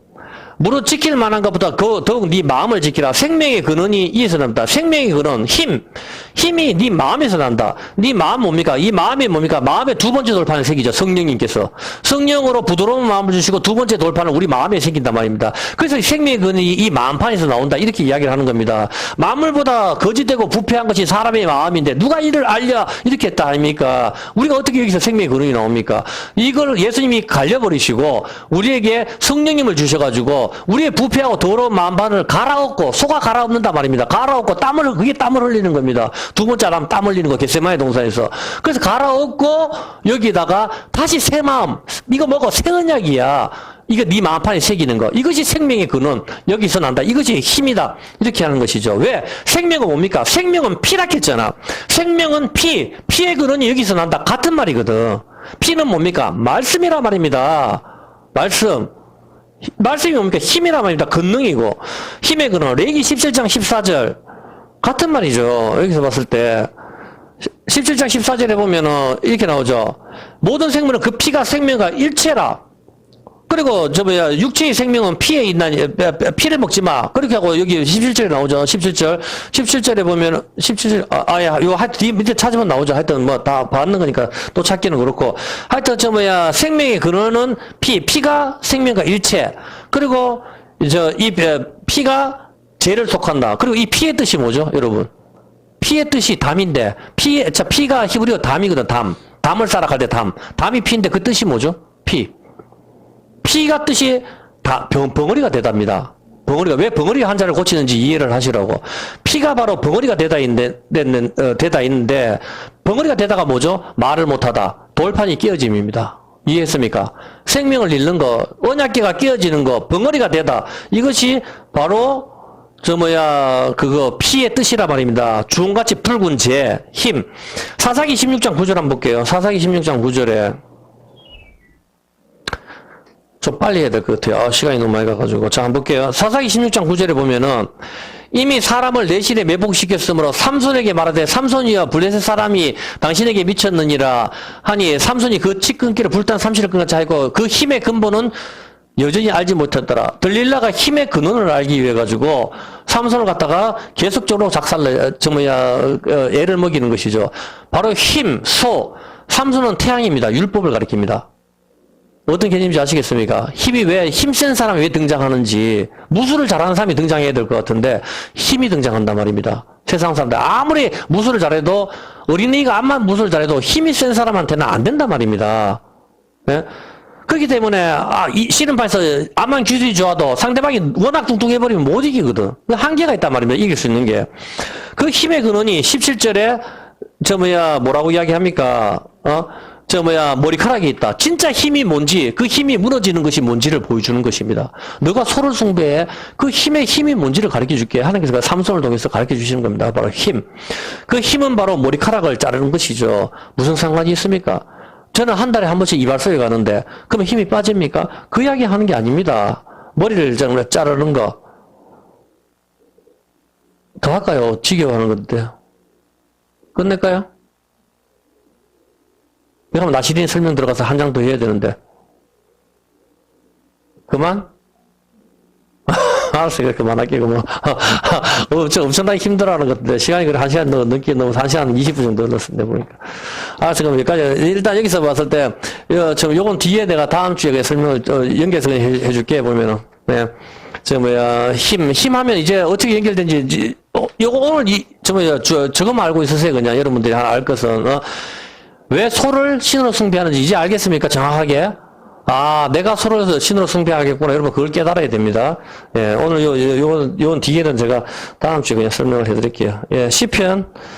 무릇 지킬 만한 것보다 더욱 네 마음을 지키라. 생명의 근원이 이에서 난다. 생명의 근원, 힘이 네 마음에서 난다. 네 마음 뭡니까? 이 마음이 뭡니까? 마음의 두 번째 돌판을 새기죠. 성령님께서. 성령으로 부드러운 마음을 주시고 두 번째 돌판을 우리 마음에 새긴단 말입니다. 그래서 생명의 근원이 이 마음판에서 나온다. 이렇게 이야기를 하는 겁니다. 만물보다 거짓되고 부패한 것이 사람의 마음인데 누가 이를 알려? 이렇게 했다 아닙니까? 우리가 어떻게 여기서 생명의 근원이 나옵니까? 이걸 예수님이 갈려버리시고 우리에게 성령님을 주셔가지고 우리의 부패하고 더러운 마음판을 갈아엎고 속아 갈아엎는단 말입니다. 갈아엎고 그게 땀을 흘리는 겁니다. 두 번째 하면 땀 흘리는 거 겟세마네 동산에서. 그래서 갈아엎고 여기다가 다시 새 마음. 이거 뭐고 새 언약이야. 이거 네 마음판에 새기는 거. 이것이 생명의 근원. 여기서 난다. 이것이 힘이다. 이렇게 하는 것이죠. 왜? 생명은 뭡니까? 생명은 피라 했잖아. 생명은 피. 피의 근원이 여기서 난다. 같은 말이거든. 피는 뭡니까? 말씀이라 말입니다. 말씀이 뭡니까? 힘이란 말입니다. 권능이고. 힘의 근원. 레기 17장 14절. 같은 말이죠. 여기서 봤을 때. 17장 14절에 보면은 이렇게 나오죠. 모든 생물은 그 피가 생명과 일체라. 그리고 육체의 생명은 피에 있나니 피를 먹지 마. 그렇게 하고 여기 17절에 나오죠. 17절에 보면 17절 요 뒤 밑에 찾으면 나오죠. 하여튼 뭐 다 받는 거니까 또 찾기는 그렇고. 하여튼 생명의 근원은 피가 생명과 일체. 그리고 이 피가 죄를 속한다. 그리고 이 피의 뜻이 뭐죠, 여러분? 피의 뜻이 담인데 피가 히브리어 담이거든. 담을 쌓아 갈 때 담이 피인데 그 뜻이 뭐죠? 피가 뜻이 벙어리가 되답니다. 왜 벙어리가 한자를 고치는지 이해를 하시라고. 피가 바로 벙어리가 되다 있는데, 벙어리가 되다가 뭐죠? 말을 못하다. 돌판이 깨어짐입니다. 이해했습니까? 생명을 잃는 거, 언약계가 깨어지는 거, 벙어리가 되다. 이것이 바로, 피의 뜻이라 말입니다. 주홍같이 붉은 죄, 힘. 사사기 16장 9절 한번 볼게요. 사사기 16장 9절에. 좀 빨리 해야 될 것 같아요. 시간이 너무 많이 가가지고. 자, 한번 볼게요. 사사기 16장 9절에 보면은, 이미 사람을 내실에 매복시켰으므로 삼손에게 말하되 삼손이여 블레셋 사람이 당신에게 미쳤느니라 하니 삼손이 그 치끈기를 불탄 삼시를 끊같이 하고 그 힘의 근본은 여전히 알지 못했더라. 들릴라가 힘의 근원을 알기 위해 가지고 삼손을 갖다가 계속적으로 애를 먹이는 것이죠. 바로 삼손은 태양입니다. 율법을 가리킵니다. 어떤 개념인지 아시겠습니까? 힘센 사람이 왜 등장하는지, 무술을 잘하는 사람이 등장해야 될 것 같은데, 힘이 등장한단 말입니다. 세상 사람들, 아무리 무술을 잘해도, 어린이가 암만 무술을 잘해도 힘이 센 사람한테는 안 된단 말입니다. 네? 그렇기 때문에, 이 씨름판에서 암만 기술이 좋아도 상대방이 워낙 뚱뚱해버리면 못 이기거든. 그 한계가 있단 말입니다. 이길 수 있는 게. 그 힘의 근원이 17절에, 뭐라고 이야기합니까? 머리카락이 있다. 진짜 힘이 뭔지, 그 힘이 무너지는 것이 뭔지를 보여주는 것입니다. 너가 소를 숭배해, 그 힘이 뭔지를 가르쳐 줄게. 하나님께서 삼손을 통해서 가르쳐 주시는 겁니다. 바로 힘. 그 힘은 바로 머리카락을 자르는 것이죠. 무슨 상관이 있습니까? 저는 한 달에 한 번씩 이발소에 가는데, 그러면 힘이 빠집니까? 그 이야기 하는 게 아닙니다. 머리를 정말 자르는 거. 더 할까요? 지겨워하는 건데. 끝낼까요? 그럼 나시린 설명 들어가서 한 장 더 해야 되는데. 그만? 알았어요. 그만할게요. 뭐. 엄청나게 힘들어하는 것 같은데, 시간이 그래, 1시간 넘게 너무 1시간 20분 정도 흘렀습니다, 보니까. 알았어요. 그럼 여기까지. 일단 여기서 봤을 때, 요건 뒤에 내가 다음 주에 설명을, 연결해서 해줄게, 보면은. 네. 힘하면 이제 어떻게 연결된지, 요거 오늘 저거만 알고 있으세요, 그냥. 여러분들이 알 것은, 왜 소를 신으로 숭배하는지 이제 알겠습니까? 정확하게. 내가 소를 신으로 숭배하겠구나. 여러분, 그걸 깨달아야 됩니다. 예, 오늘 요건 뒤에는 제가 다음 주에 그냥 설명을 해드릴게요. 예, 시편